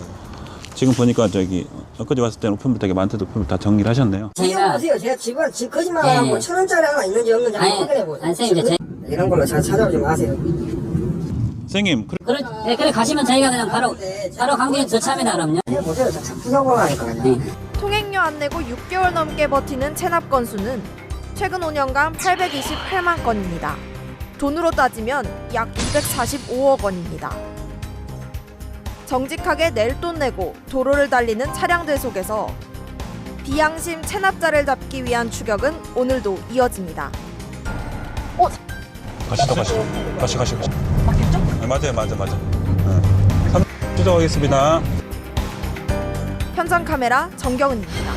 S28: 지금 보니까 저기 엊그제 왔을 때는 우편물 되게 많던데 우편물 다 정리를 하셨네요.
S30: 제가 보세요. 제가 집안 거짓말하고 1,000원짜리 하나 있는지 없는지 한번 확인해 보세요. 선생님 이런 걸로 잘 찾아오지 마세요.
S28: 선생님
S30: 그래 가시면 저희가 그냥 바로 강제인 저참이다 그럼요. 보세요. 부정하니까요.
S10: 통행료 안 내고 6개월 넘게 버티는 체납 건수는 최근 5년간 828만 건입니다. 돈으로 따지면 약 245억 원입니다. 정직하게 낼 돈 내고 도로를 달리는 차량들 속에서 비양심 체납자를 잡기 위한 추격은 오늘도 이어집니다.
S28: 가시죠. 맞겠죠? 맞아. 추적하겠습니다.
S10: 현장 카메라 정경은입니다.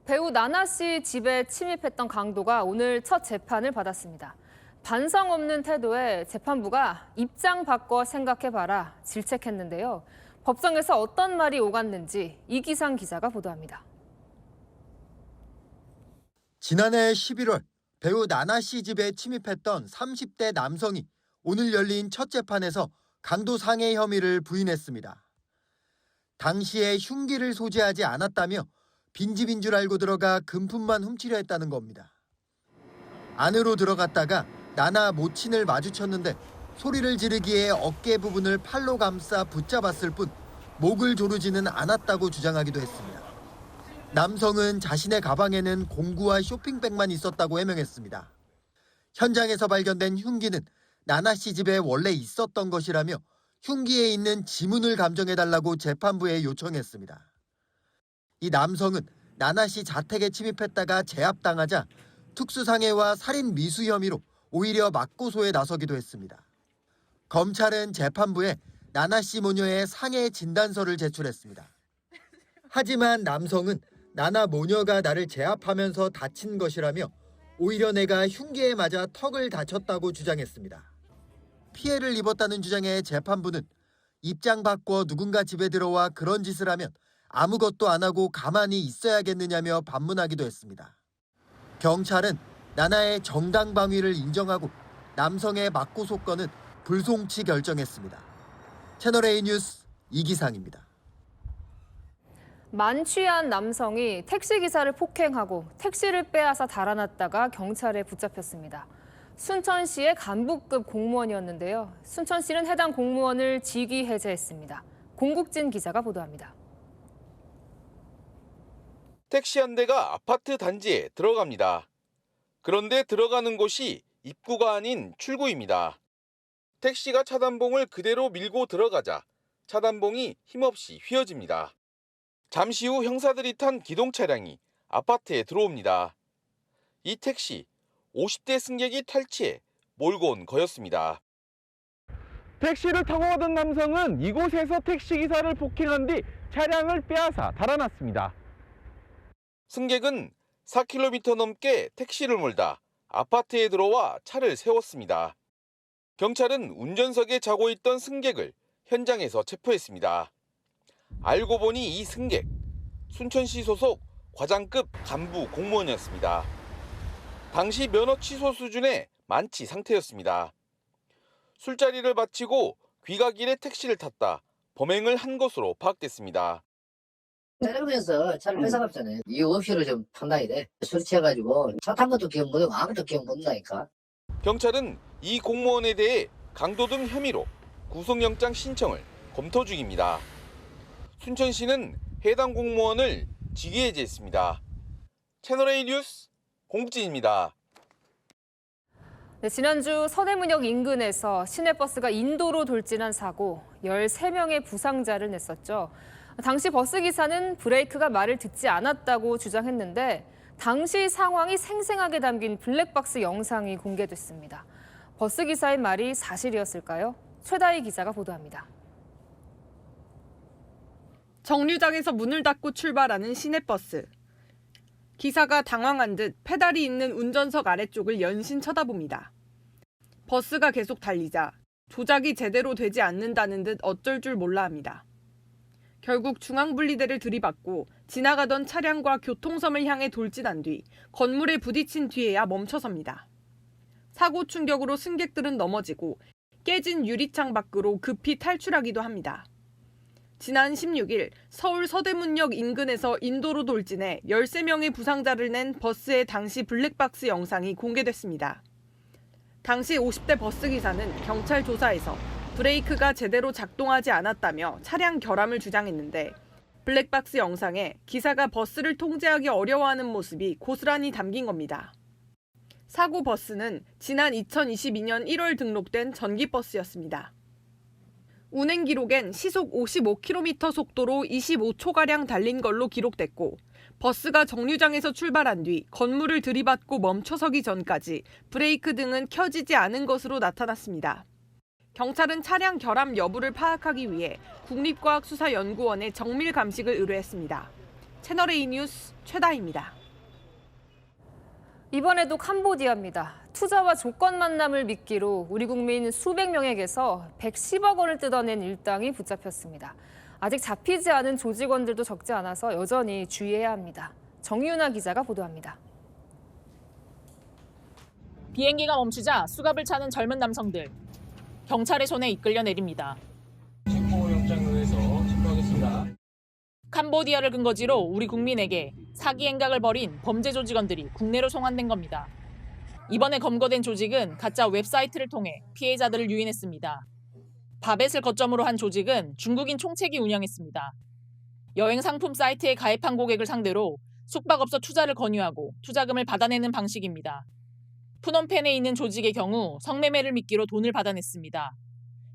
S2: 배우 나나 씨 집에 침입했던 강도가 오늘 첫 재판을 받았습니다. 반성 없는 태도에 재판부가 입장 바꿔 생각해봐라 질책했는데요. 법정에서 어떤 말이 오갔는지 이기상 기자가 보도합니다.
S11: 지난해 11월 배우 나나 씨 집에 침입했던 30대 남성이 오늘 열린 첫 재판에서 강도 상해 혐의를 부인했습니다. 당시에 흉기를 소지하지 않았다며 빈집인 줄 알고 들어가 금품만 훔치려 했다는 겁니다. 안으로 들어갔다가 나나 모친을 마주쳤는데 소리를 지르기에 어깨 부분을 팔로 감싸 붙잡았을 뿐 목을 조르지는 않았다고 주장하기도 했습니다. 남성은 자신의 가방에는 공구와 쇼핑백만 있었다고 해명했습니다. 현장에서 발견된 흉기는 나나 씨 집에 원래 있었던 것이라며 흉기에 있는 지문을 감정해달라고 재판부에 요청했습니다. 이 남성은 나나 씨 자택에 침입했다가 제압당하자 특수상해와 살인 미수 혐의로 오히려 맞고소에 나서기도 했습니다. 검찰은 재판부에 나나 씨 모녀의 상해 진단서를 제출했습니다. 하지만 남성은 나나 모녀가 나를 제압하면서 다친 것이라며 오히려 내가 흉기에 맞아 턱을 다쳤다고 주장했습니다. 피해를 입었다는 주장에 재판부는 입장 바꿔 누군가 집에 들어와 그런 짓을 하면 아무것도 안 하고 가만히 있어야겠느냐며 반문하기도 했습니다. 경찰은 나나의 정당 방위를 인정하고 남성의 맞고소권은 불송치 결정했습니다. 채널A 뉴스 이기상입니다.
S2: 만취한 남성이 택시기사를 폭행하고 택시를 빼앗아 달아났다가 경찰에 붙잡혔습니다. 순천시의 간부급 공무원이었는데요. 순천시는 해당 공무원을 직위 해제했습니다. 공국진 기자가 보도합니다.
S12: 택시 한 대가 아파트 단지에 들어갑니다. 그런데 들어가는 곳이 입구가 아닌 출구입니다. 택시가 차단봉을 그대로 밀고 들어가자 차단봉이 힘없이 휘어집니다. 잠시 후 형사들이 탄 기동 차량이 아파트에 들어옵니다. 이 택시 50대 승객이 탈취해 몰고 온 거였습니다.
S1: 택시를 타고 가던 남성은 이곳에서 택시기사를 폭행한 뒤 차량을 빼앗아 달아났습니다.
S12: 승객은 4km 넘게 택시를 몰다 아파트에 들어와 차를 세웠습니다. 경찰은 운전석에 자고 있던 승객을 현장에서 체포했습니다. 알고 보니 이 승객, 순천시 소속 과장급 간부 공무원이었습니다. 당시 면허 취소 수준의 만취 상태였습니다. 술자리를 마치고 귀가길에 택시를 탔다 범행을 한 것으로 파악됐습니다.
S30: 촬영에서 차를 뺏어갔잖아요. 이유 없이로 좀 판단이 돼. 술 취해가지고 차 탄 것도 기억 못하고 아무것도 기억 못나니까.
S12: 경찰은 이 공무원에 대해 강도 등 혐의로 구속영장 신청을 검토 중입니다. 순천시는 해당 공무원을 직위해제했습니다. 채널A 뉴스 공부진입니다.
S2: 네, 지난주 서대문역 인근에서 시내버스가 인도로 돌진한 사고 13명의 부상자를 냈었죠. 당시 버스기사는 브레이크가 말을 듣지 않았다고 주장했는데 당시 상황이 생생하게 담긴 블랙박스 영상이 공개됐습니다. 버스기사의 말이 사실이었을까요? 최다희 기자가 보도합니다.
S13: 정류장에서 문을 닫고 출발하는 시내버스. 기사가 당황한 듯 페달이 있는 운전석 아래쪽을 연신 쳐다봅니다. 버스가 계속 달리자 조작이 제대로 되지 않는다는 듯 어쩔 줄 몰라 합니다. 결국 중앙분리대를 들이받고 지나가던 차량과 교통섬을 향해 돌진한 뒤 건물에 부딪힌 뒤에야 멈춰섭니다. 사고 충격으로 승객들은 넘어지고 깨진 유리창 밖으로 급히 탈출하기도 합니다. 지난 16일 서울 서대문역 인근에서 인도로 돌진해 13명의 부상자를 낸 버스의 당시 블랙박스 영상이 공개됐습니다. 당시 50대 버스기사는 경찰 조사에서 브레이크가 제대로 작동하지 않았다며 차량 결함을 주장했는데 블랙박스 영상에 기사가 버스를 통제하기 어려워하는 모습이 고스란히 담긴 겁니다. 사고 버스는 지난 2022년 1월 등록된 전기버스였습니다. 운행 기록엔 시속 55km 속도로 25초가량 달린 걸로 기록됐고 버스가 정류장에서 출발한 뒤 건물을 들이받고 멈춰서기 전까지 브레이크 등은 켜지지 않은 것으로 나타났습니다. 경찰은 차량 결함 여부를 파악하기 위해 국립과학수사연구원에 정밀 감식을 의뢰했습니다. 채널A 뉴스 최다희입니다.
S2: 이번에도 캄보디아입니다. 투자와 조건 만남을 미끼로 우리 국민 수백 명에게서 110억 원을 뜯어낸 일당이 붙잡혔습니다. 아직 잡히지 않은 조직원들도 적지 않아서 여전히 주의해야 합니다. 정유나 기자가 보도합니다.
S14: 비행기가 멈추자 수갑을 차는 젊은 남성들. 경찰의 손에 이끌려 내립니다.
S15: 체포영장을 해서 체포하겠습니다.
S14: 캄보디아를 근거지로 우리 국민에게 사기 행각을 벌인 범죄 조직원들이 국내로 송환된 겁니다. 이번에 검거된 조직은 가짜 웹사이트를 통해 피해자들을 유인했습니다. 바벳을 거점으로 한 조직은 중국인 총책이 운영했습니다. 여행 상품 사이트에 가입한 고객을 상대로 숙박업소 투자를 권유하고 투자금을 받아내는 방식입니다. 푸놈펜에 있는 조직의 경우 성매매를 미끼로 돈을 받아냈습니다.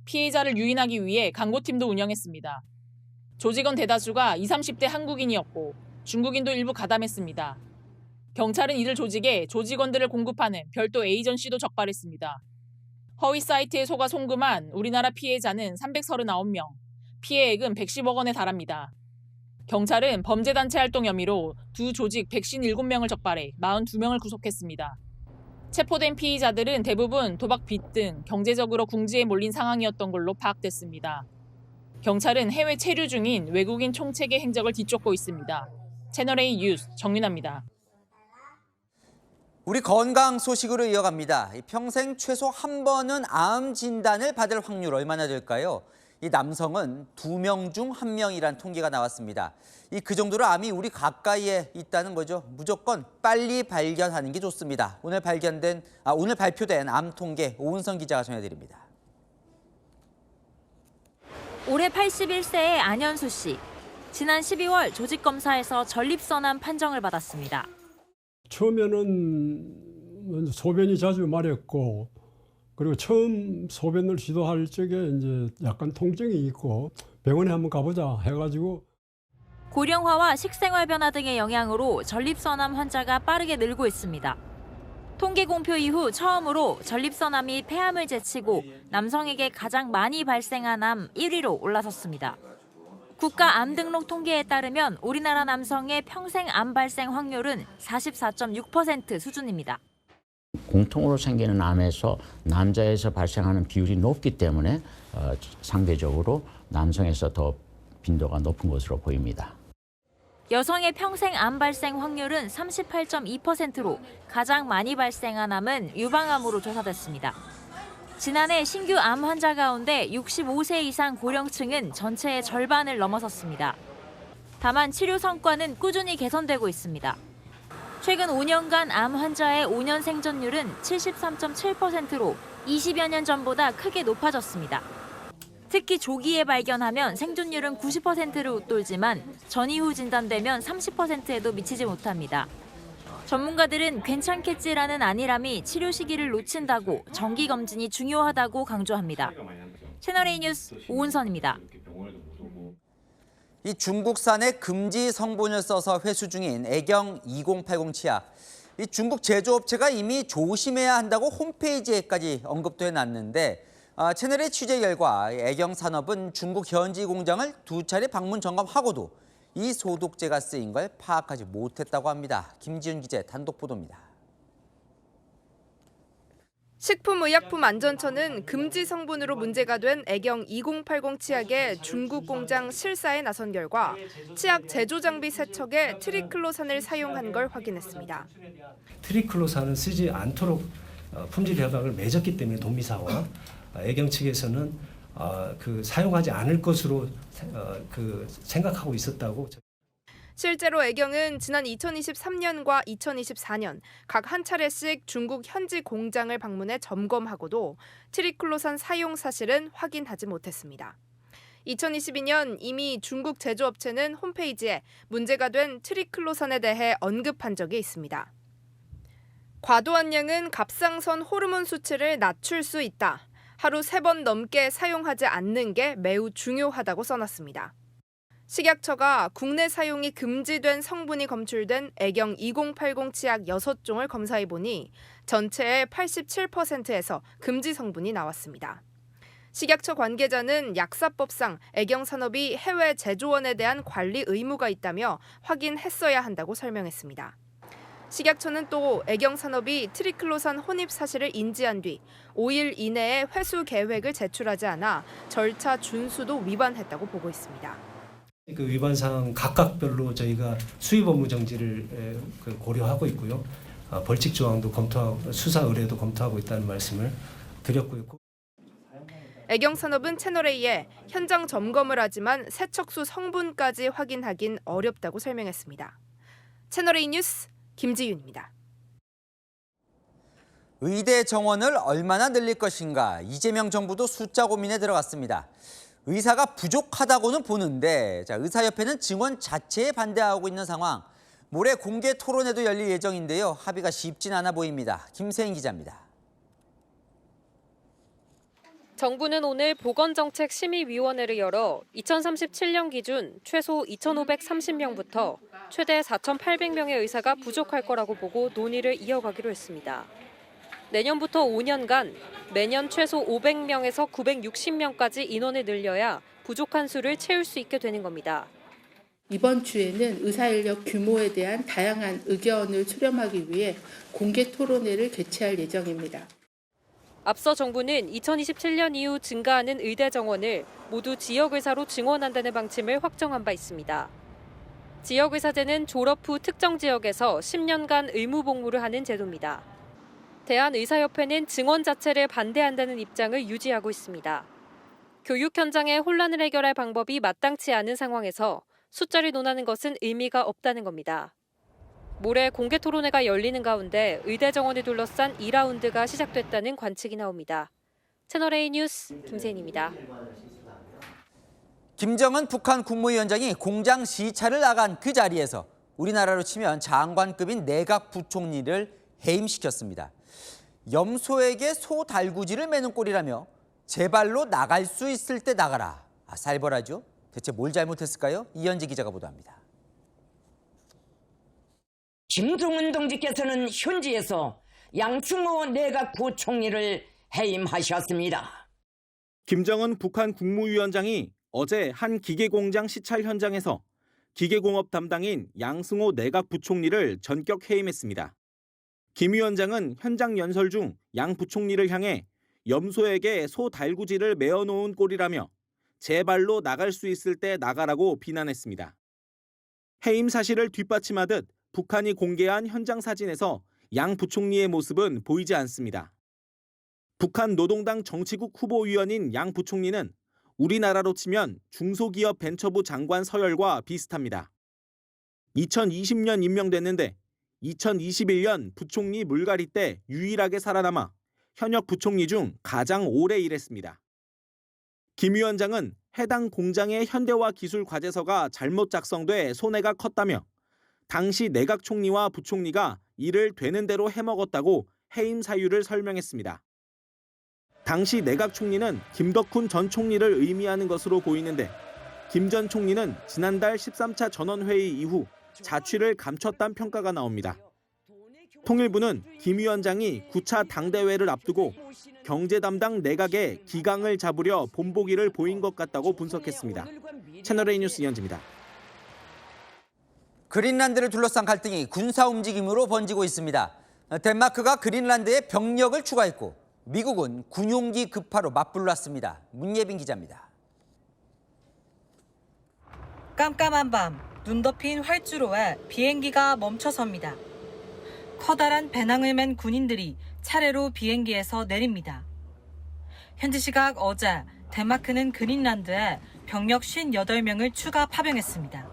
S14: 피해자를 유인하기 위해 광고팀도 운영했습니다. 조직원 대다수가 20, 30대 한국인이었고 중국인도 일부 가담했습니다. 경찰은 이들 조직에 조직원들을 공급하는 별도 에이전시도 적발했습니다. 허위 사이트에 속아 송금한 우리나라 피해자는 339명, 피해액은 110억 원에 달합니다. 경찰은 범죄단체 활동 혐의로 두 조직 157명을 적발해 42명을 구속했습니다. 체포된 피의자들은 대부분 도박 빚 등 경제적으로 궁지에 몰린 상황이었던 걸로 파악됐습니다. 경찰은 해외 체류 중인 외국인 총책의 행적을 뒤쫓고 있습니다. 채널A 뉴스 정윤아입니다.
S16: 우리 건강 소식으로 이어갑니다. 평생 최소 한 번은 암 진단을 받을 확률 얼마나 될까요? 이 남성은 2명 중 1명이란 통계가 나왔습니다. 그 정도로 암이 우리 가까이에 있다는 거죠. 무조건 빨리 발견하는 게 좋습니다. 오늘 발표된 암 통계 오은성 기자가 전해드립니다.
S17: 올해 81세의 안현수 씨. 지난 12월 조직검사에서 전립선암 판정을 받았습니다.
S18: 처음에는 소변이 자주 마렵고 그리고 처음 소변을 시도할 적에 이제 약간 통증이 있고 병원에 한번 가보자 해가지고
S17: 고령화와 식생활 변화 등의 영향으로 전립선암 환자가 빠르게 늘고 있습니다. 통계 공표 이후 처음으로 전립선암이 폐암을 제치고 남성에게 가장 많이 발생한 암 1위로 올라섰습니다. 국가암 등록 통계에 따르면 우리나라 남성의 평생 암 발생 확률은 44.6% 수준입니다.
S4: 공통으로 생기는 암에서 남자에서 발생하는 비율이 높기 때문에 상대적으로 남성에서 더 빈도가 높은 것으로 보입니다.
S17: 여성의 평생 암 발생 확률은 38.2%로 가장 많이 발생한 암은 유방암으로 조사됐습니다. 지난해 신규 암 환자 가운데 65세 이상 고령층은 전체의 절반을 넘어섰습니다. 다만 치료 성과는 꾸준히 개선되고 있습니다. 최근 5년간 암 환자의 5년 생존율은 73.7%로 20여 년 전보다 크게 높아졌습니다. 특히 조기에 발견하면 생존율은 90%를 웃돌지만 전이후 진단되면 30%에도 미치지 못합니다. 전문가들은 괜찮겠지라는 안일함이 치료 시기를 놓친다고 정기검진이 중요하다고 강조합니다. 채널A 뉴스 오은선입니다.
S16: 이 중국산의 금지 성분을 써서 회수 중인 애경 2080 치약. 이 중국 제조업체가 이미 조심해야 한다고 홈페이지에까지 언급도 해놨는데 채널의 취재 결과 애경 산업은 중국 현지 공장을 2차례 방문 점검하고도 이 소독제가 쓰인 걸 파악하지 못했다고 합니다. 김지윤 기자 단독 보도입니다.
S10: 식품의약품안전처는 금지 성분으로 문제가 된 애경 2080 치약의 중국 공장 실사에 나선 결과 치약 제조 장비 세척에 트리클로산을 사용한 걸 확인했습니다.
S19: 트리클로산은 쓰지 않도록 품질 협약을 맺었기 때문에 도미사와 애경 측에서는 사용하지 않을 것으로 생각하고 있었다고.
S10: 실제로 애경은 지난 2023년과 2024년 각 한 차례씩 중국 현지 공장을 방문해 점검하고도 트리클로산 사용 사실은 확인하지 못했습니다. 2022년 이미 중국 제조업체는 홈페이지에 문제가 된 트리클로산에 대해 언급한 적이 있습니다. 과도한 양은 갑상선 호르몬 수치를 낮출 수 있다. 하루 3번 넘게 사용하지 않는 게 매우 중요하다고 써놨습니다. 식약처가 국내 사용이 금지된 성분이 검출된 애경 2080 치약 6종을 검사해보니 전체의 87%에서 금지 성분이 나왔습니다. 식약처 관계자는 약사법상 애경 산업이 해외 제조원에 대한 관리 의무가 있다며 확인했어야 한다고 설명했습니다. 식약처는 또 애경 산업이 트리클로산 혼입 사실을 인지한 뒤 5일 이내에 회수 계획을 제출하지 않아 절차 준수도 위반했다고 보고 있습니다.
S19: 그 위반 사항 각각별로 저희가 수입 업무 정지를 고려하고 있고요. 벌칙 조항도 검토하고 수사 의뢰도 검토하고 있다는 말씀을 드렸고요.
S10: 애경 산업은 채널A에 현장 점검을 하지만 세척수 성분까지 확인하긴 어렵다고 설명했습니다. 채널A 뉴스 김지윤입니다.
S16: 의대 정원을 얼마나 늘릴 것인가 이재명 정부도 숫자 고민에 들어갔습니다. 의사가 부족하다고는 보는데 의사협회는 증원 자체에 반대하고 있는 상황. 모레 공개 토론회도 열릴 예정인데요. 합의가 쉽진 않아 보입니다. 김세인 기자입니다.
S20: 정부는 오늘 보건정책심의위원회를 열어 2037년 기준 최소 2,530명부터 최대 4,800명의 의사가 부족할 거라고 보고 논의를 이어가기로 했습니다. 내년부터 5년간 매년 최소 500명에서 960명까지 인원을 늘려야 부족한 수를 채울 수 있게 되는 겁니다.
S21: 이번 주에는 의사인력 규모에 대한 다양한 의견을 수렴하기 위해 공개 토론회를 개최할 예정입니다.
S20: 앞서 정부는 2027년 이후 증가하는 의대 정원을 모두 지역의사로 증원한다는 방침을 확정한 바 있습니다. 지역의사제는 졸업 후 특정 지역에서 10년간 의무 복무를 하는 제도입니다. 대한의사협회는 증원 자체를 반대한다는 입장을 유지하고 있습니다. 교육 현장의 혼란을 해결할 방법이 마땅치 않은 상황에서 숫자를 논하는 것은 의미가 없다는 겁니다. 모레 공개 토론회가 열리는 가운데 의대 정원을 둘러싼 2라운드가 시작됐다는 관측이 나옵니다. 채널A 뉴스 김세인입니다.
S16: 김정은 북한 국무위원장이 공장 시찰을 나간 그 자리에서 우리나라로 치면 장관급인 내각 부총리를 해임시켰습니다. 염소에게 소 달구지를 매는 꼴이라며 제발로 나갈 수 있을 때 나가라. 살벌하죠? 대체 뭘 잘못했을까요? 이현지 기자가 보도합니다.
S22: 김정은 동지께서는 현지에서
S3: 양승호 내각 부총리를 해임하셨습니다.
S5: 김정은 북한 국무위원장이 어제 한 기계공장 시찰 현장에서 기계공업 담당인 양승호 내각 부총리를 전격 해임했습니다. 김 위원장은 현장 연설 중 양 부총리를 향해 염소에게 소 달구지를 메어놓은 꼴이라며 제 발로 나갈 수 있을 때 나가라고 비난했습니다. 해임 사실을 뒷받침하듯 북한이 공개한 현장 사진에서 양 부총리의 모습은 보이지 않습니다. 북한 노동당 정치국 후보위원인 양 부총리는 우리나라로 치면 중소기업 벤처부 장관 서열과 비슷합니다. 2020년 임명됐는데 2021년 부총리 물갈이 때 유일하게 살아남아 현역 부총리 중 가장 오래 일했습니다. 김 위원장은 해당 공장의 현대화 기술 과제서가 잘못 작성돼 손해가 컸다며 당시 내각 총리와 부총리가 일을 되는 대로 해먹었다고 해임 사유를 설명했습니다. 당시 내각 총리는 김덕훈 전 총리를 의미하는 것으로 보이는데 김 전 총리는 지난달 13차 전원회의 이후 자취를 감췄다는 평가가 나옵니다. 통일부는 김 위원장이 9차 당대회를 앞두고 경제 담당 내각에 기강을 잡으려 본보기를 보인 것 같다고 분석했습니다. 채널A 뉴스 이현지입니다.
S16: 그린란드를 둘러싼 갈등이 군사 움직임으로 번지고 있습니다. 덴마크가 그린란드에 병력을 추가했고 미국은 군용기 급파로 맞불났습니다. 문예빈 기자입니다.
S6: 깜깜한 밤, 눈 덮인 활주로에 비행기가 멈춰섭니다. 커다란 배낭을 맨 군인들이 차례로 비행기에서 내립니다. 현지 시각 어제 덴마크는 그린란드에 병력 58명을 추가 파병했습니다.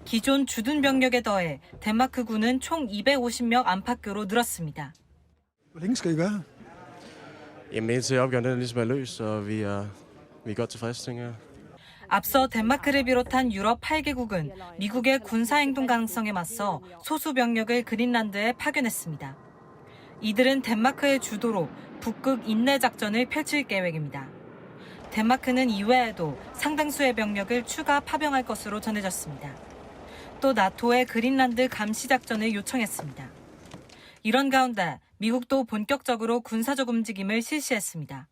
S6: 기존 주둔 병력에 더해 덴마크군은 총 250명 안팎으로 늘었습니다.
S7: Hvor længe skal I være?
S22: Jamen indtil opgaven ligesom er løs, og vi er godt tilfredse, tænker jeg.
S6: 앞서 덴마크를 비롯한 유럽 8개국은 미국의 군사행동 가능성에 맞서 소수 병력을 그린란드에 파견했습니다. 이들은 덴마크의 주도로 북극 인내 작전을 펼칠 계획입니다. 덴마크는 이외에도 상당수의 병력을 추가 파병할 것으로 전해졌습니다. 또 나토의 그린란드 감시 작전을 요청했습니다. 이런 가운데 미국도 본격적으로 군사적 움직임을 실시했습니다.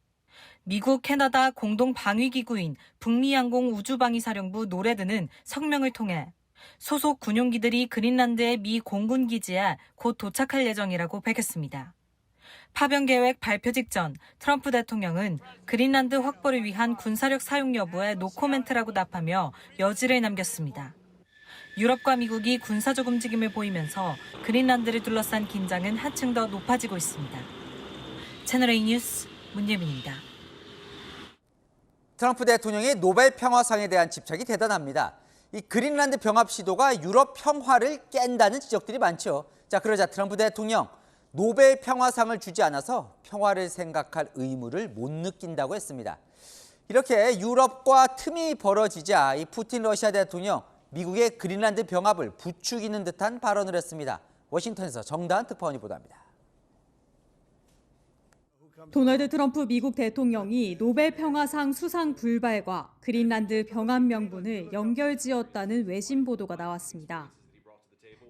S6: 미국, 캐나다 공동 방위기구인 북미항공 우주방위사령부 노레드는 성명을 통해 소속 군용기들이 그린란드의 미 공군 기지에 곧 도착할 예정이라고 밝혔습니다. 파병 계획 발표 직전 트럼프 대통령은 그린란드 확보를 위한 군사력 사용 여부에 노코멘트라고 답하며 여지를 남겼습니다. 유럽과 미국이 군사적 움직임을 보이면서 그린란드를 둘러싼 긴장은 한층 더 높아지고 있습니다. 채널A 뉴스 문예민입니다.
S16: 트럼프 대통령의 노벨 평화상에 대한 집착이 대단합니다. 이 그린란드 병합 시도가 유럽 평화를 깬다는 지적들이 많죠. 자, 그러자 트럼프 대통령 노벨 평화상을 주지 않아서 평화를 생각할 의무를 못 느낀다고 했습니다. 이렇게 유럽과 틈이 벌어지자 이 푸틴 러시아 대통령 미국의 그린란드 병합을 부추기는 듯한 발언을 했습니다. 워싱턴에서 정다은 특파원이 보도합니다.
S23: 도널드 트럼프 미국 대통령이 노벨 평화상 수상 불발과 그린란드 병합 명분을 연결지었다는 외신 보도가 나왔습니다.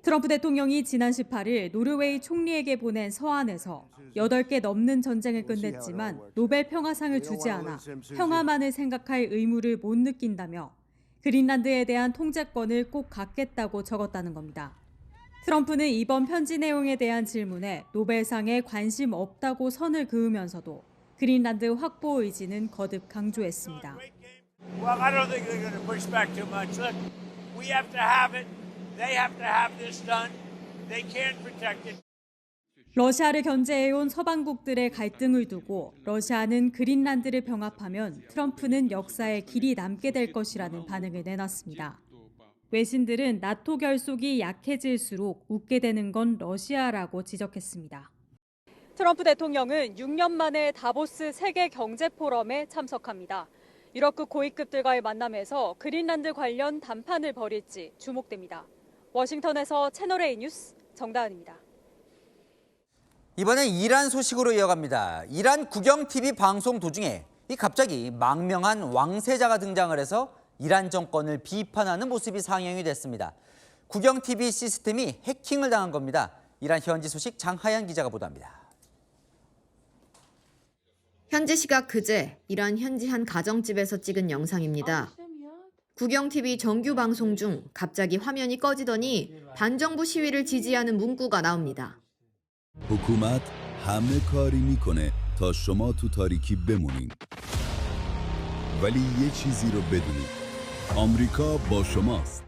S23: 트럼프 대통령이 지난 18일 노르웨이 총리에게 보낸 서한에서 8개 넘는 전쟁을 끝냈지만 노벨 평화상을 주지 않아 평화만을 생각할 의무를 못 느낀다며 그린란드에 대한 통제권을 꼭 갖겠다고 적었다는 겁니다. 트럼프는 이번 편지 내용에 대한 질문에 노벨상에 관심 없다고 선을 그으면서도 그린란드 확보 의지는 거듭 강조했습니다.
S24: Well, I don't think they're going to push back too much. Look, we have to have it. They have to have this done. They can't protect it.
S23: 러시아를 견제해온 서방국들의 갈등을 두고 러시아는 그린란드를 병합하면 트럼프는 역사에 길이 남게 될 것이라는 반응을 내놨습니다. 외신들은 나토 결속이 약해질수록 웃게 되는 건 러시아라고 지적했습니다.
S25: 트럼프 대통령은 6년 만에 다보스 세계 경제 포럼에 참석합니다. 유럽국 고위급들과의 만남에서 그린란드 관련 담판을 벌일지 주목됩니다. 워싱턴에서 채널A 뉴스 정다은입니다.
S16: 이번엔 이란 소식으로 이어갑니다. 이란 국영TV 방송 도중에 갑자기 망명한 왕세자가 등장을 해서 이란 정권을 비판하는 모습이 상영이 됐습니다. 국영TV 시스템이 해킹을 당한 겁니다. 이란 현지 소식 장하얀 기자가 보도합니다.
S1: 현지 시각 그제 이란 현지 한 가정집에서 찍은 영상입니다. 국영TV 정규 방송 중 갑자기 화면이 꺼지더니 반정부 시위를 지지하는 문구가 나옵니다.
S8: حکومت همه کاری میکنه تا شما تو تاریکی بمونین. ولی یه چیزی رو بدونید. آمریکا با شماست.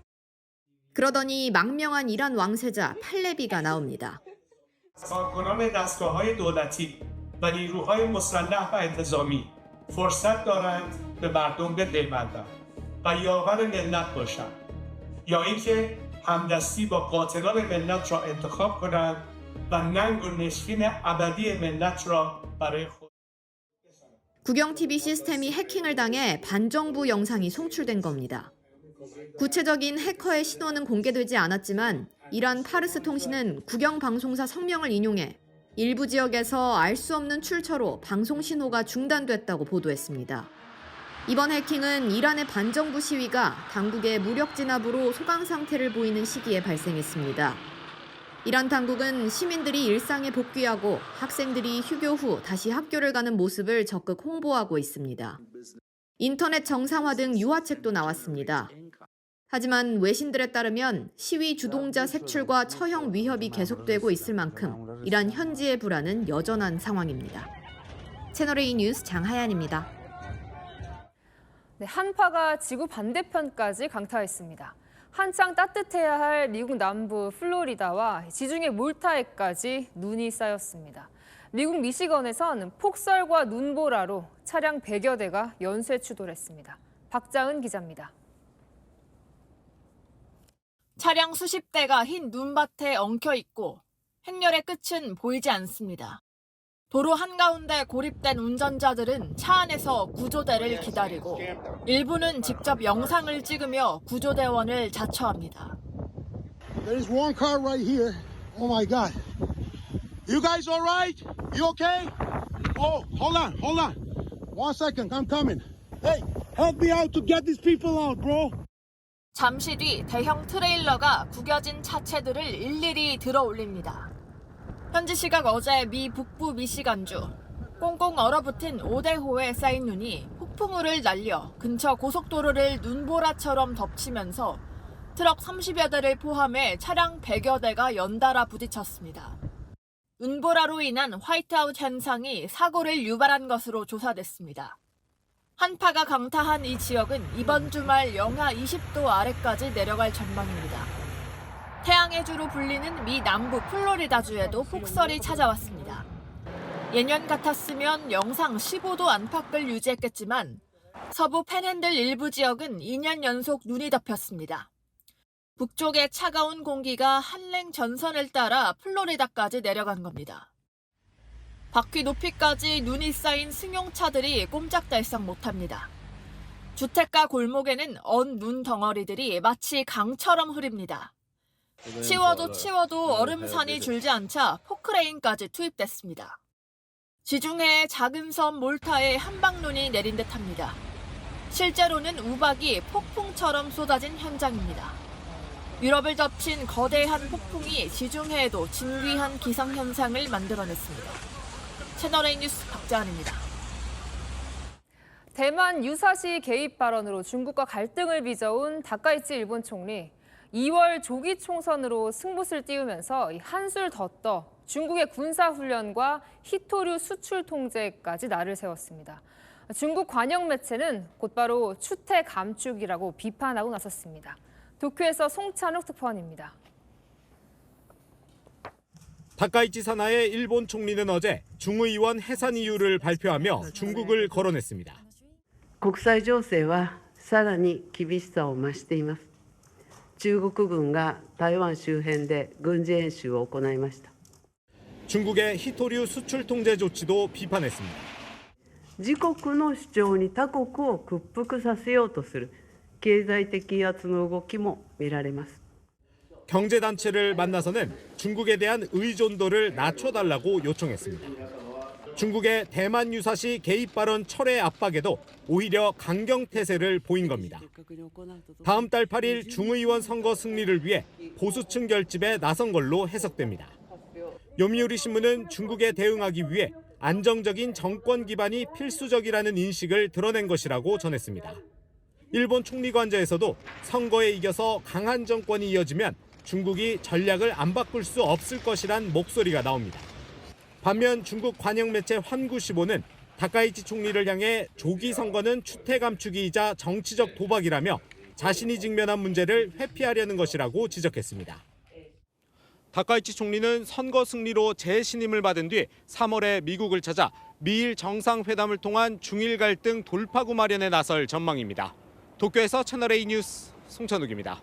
S1: 그러더니 망명한 이란 왕세자 팔레비가 나옵니다.
S9: کارکنان دستگاه‌های دولتی و نیروهای مسلح و انتظامی فرصت دارند به مردم بپیوندند و یاور ملت باشند یا اینکه همدستی با قاتلان ملت را انتخاب کنند و ننگ و نشکین ابدی ملت را برای خود
S1: 국영TV 시스템이 해킹을 당해 반정부 영상이 송출된 겁니다. 구체적인 해커의 신원은 공개되지 않았지만 이란 파르스 통신은 국영 방송사 성명을 인용해 일부 지역에서 알 수 없는 출처로 방송 신호가 중단됐다고 보도했습니다. 이번 해킹은 이란의 반정부 시위가 당국의 무력 진압으로 소강 상태를 보이는 시기에 발생했습니다. 이란 당국은 시민들이 일상에 복귀하고 학생들이 휴교 후 다시 학교를 가는 모습을 적극 홍보하고 있습니다. 인터넷 정상화 등 유화책도 나왔습니다. 하지만 외신들에 따르면 시위 주동자 색출과 처형 위협이 계속되고 있을 만큼 이란 현지의 불안은 여전한 상황입니다. 채널A 뉴스 장하얀입니다.
S2: 네, 한파가 지구 반대편까지 강타했습니다. 한창 따뜻해야 할 미국 남부 플로리다와 지중해 몰타에까지 눈이 쌓였습니다. 미국 미시건에선 폭설과 눈보라로 차량 100여 대가 연쇄 추돌했습니다. 박자은 기자입니다.
S14: 차량 수십 대가 흰 눈밭에 엉켜 있고 행렬의 끝은 보이지 않습니다. 도로 한가운데 고립된 운전자들은 차 안에서 구조대를 기다리고 일부는 직접 영상을 찍으며 구조대원을 자처합니다.
S7: There is one car right here. Oh my God. You guys all right? You okay? Oh, hold on. 1 second, I'm coming. Hey, help me out to get these people out, bro.
S14: 잠시 뒤 대형 트레일러가 구겨진 차체들을 일일이 들어 올립니다. 현지 시각 어제 미 북부 미시간주 꽁꽁 얼어붙은 5대호에 쌓인 눈이 폭풍우를 날려 근처 고속도로를 눈보라처럼 덮치면서 트럭 30여 대를 포함해 차량 100여 대가 연달아 부딪혔습니다. 눈보라로 인한 화이트아웃 현상이 사고를 유발한 것으로 조사됐습니다. 한파가 강타한 이 지역은 이번 주말 영하 20도 아래까지 내려갈 전망입니다. 태양의 주로 불리는 미 남부 플로리다주에도 폭설이 찾아왔습니다. 예년 같았으면 영상 15도 안팎을 유지했겠지만 서부 팬핸들 일부 지역은 2년 연속 눈이 덮였습니다. 북쪽의 차가운 공기가 한랭 전선을 따라 플로리다까지 내려간 겁니다. 바퀴 높이까지 눈이 쌓인 승용차들이 꼼짝달싹 못합니다. 주택가 골목에는 언 눈 덩어리들이 마치 강처럼 흐립니다. 치워도 얼음산이 줄지 않자 포크레인까지 투입됐습니다. 지중해의 작은 섬 몰타에 한방눈이 내린 듯합니다. 실제로는 우박이 폭풍처럼 쏟아진 현장입니다. 유럽을 덮친 거대한 폭풍이 지중해에도 진귀한 기상현상을 만들어냈습니다. 채널A 뉴스 박자은입니다.
S2: 대만 유사시 개입 발언으로 중국과 갈등을 빚어온 다카이치 일본 총리. 2월 조기 총선으로 승부수를 띄우면서 한술 더 떠 중국의 군사훈련과 히토류 수출 통제까지 날을 세웠습니다. 중국 관영 매체는 곧바로 추태 감축이라고 비판하고 나섰습니다. 도쿄에서 송찬욱 특파원입니다.
S11: 다카이치 사나의 일본 총리는 어제 중의원 해산 이유를 발표하며 중국을 거론했습니다.
S12: 国際情勢はさらに厳しさを増しています。中国軍が台湾周辺で軍事演習を行いました。
S11: 중국의 히토류 수출 통제 조치도 비판했습니다.
S12: 自国の主張に他国を屈服させようとする経済的威圧の動きも見られます。
S11: 경제단체를 만나서는 중국에 대한 의존도를 낮춰달라고 요청했습니다. 중국의 대만 유사시 개입 발언 철회 압박에도 오히려 강경태세를 보인 겁니다. 다음 달 8일 중의원 선거 승리를 위해 보수층 결집에 나선 걸로 해석됩니다. 요미우리 신문은 중국에 대응하기 위해 안정적인 정권 기반이 필수적이라는 인식을 드러낸 것이라고 전했습니다. 일본 총리관저에서도 선거에 이겨서 강한 정권이 이어지면 중국이 전략을 안 바꿀 수 없을 것이란 목소리가 나옵니다. 반면 중국 관영 매체 환구시보는 다카이치 총리를 향해 조기 선거는 추태 감추기이자 정치적 도박이라며 자신이 직면한 문제를 회피하려는 것이라고 지적했습니다. 다카이치 총리는 선거 승리로 재신임을 받은 뒤 3월에 미국을 찾아 미일 정상회담을 통한 중일 갈등 돌파구 마련에 나설 전망입니다. 도쿄에서 채널A 뉴스 송찬욱입니다.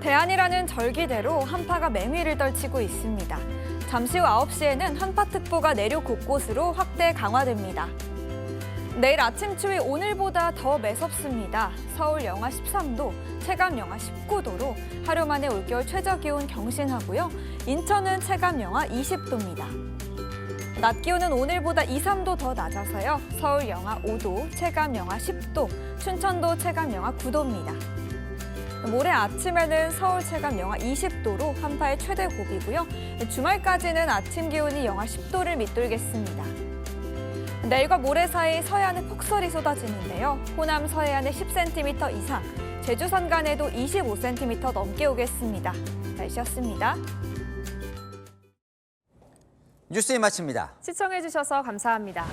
S4: 대안이라는 절기대로 한파가 맹위를 떨치고 있습니다. 잠시 후 9시에는 한파특보가 내륙 곳곳으로 확대 강화됩니다. 내일 아침 추위 오늘보다 더 매섭습니다. 서울 영하 13도, 체감 영하 19도로 하루 만에 올겨울 최저기온 경신하고요. 인천은 체감 영하 20도입니다. 낮 기온은 오늘보다 2, 3도 더 낮아서요. 서울 영하 5도, 체감 영하 10도, 춘천도 체감 영하 9도입니다. 모레 아침에는 서울 체감 영하 20도로 한파의 최대 고비고요. 주말까지는 아침 기온이 영하 10도를 밑돌겠습니다. 내일과 모레 사이 서해안에 폭설이 쏟아지는데요. 호남 서해안에 10cm 이상, 제주 산간에도 25cm 넘게 오겠습니다. 날씨였습니다.
S16: 뉴스에 마칩니다.
S2: 시청해주셔서 감사합니다.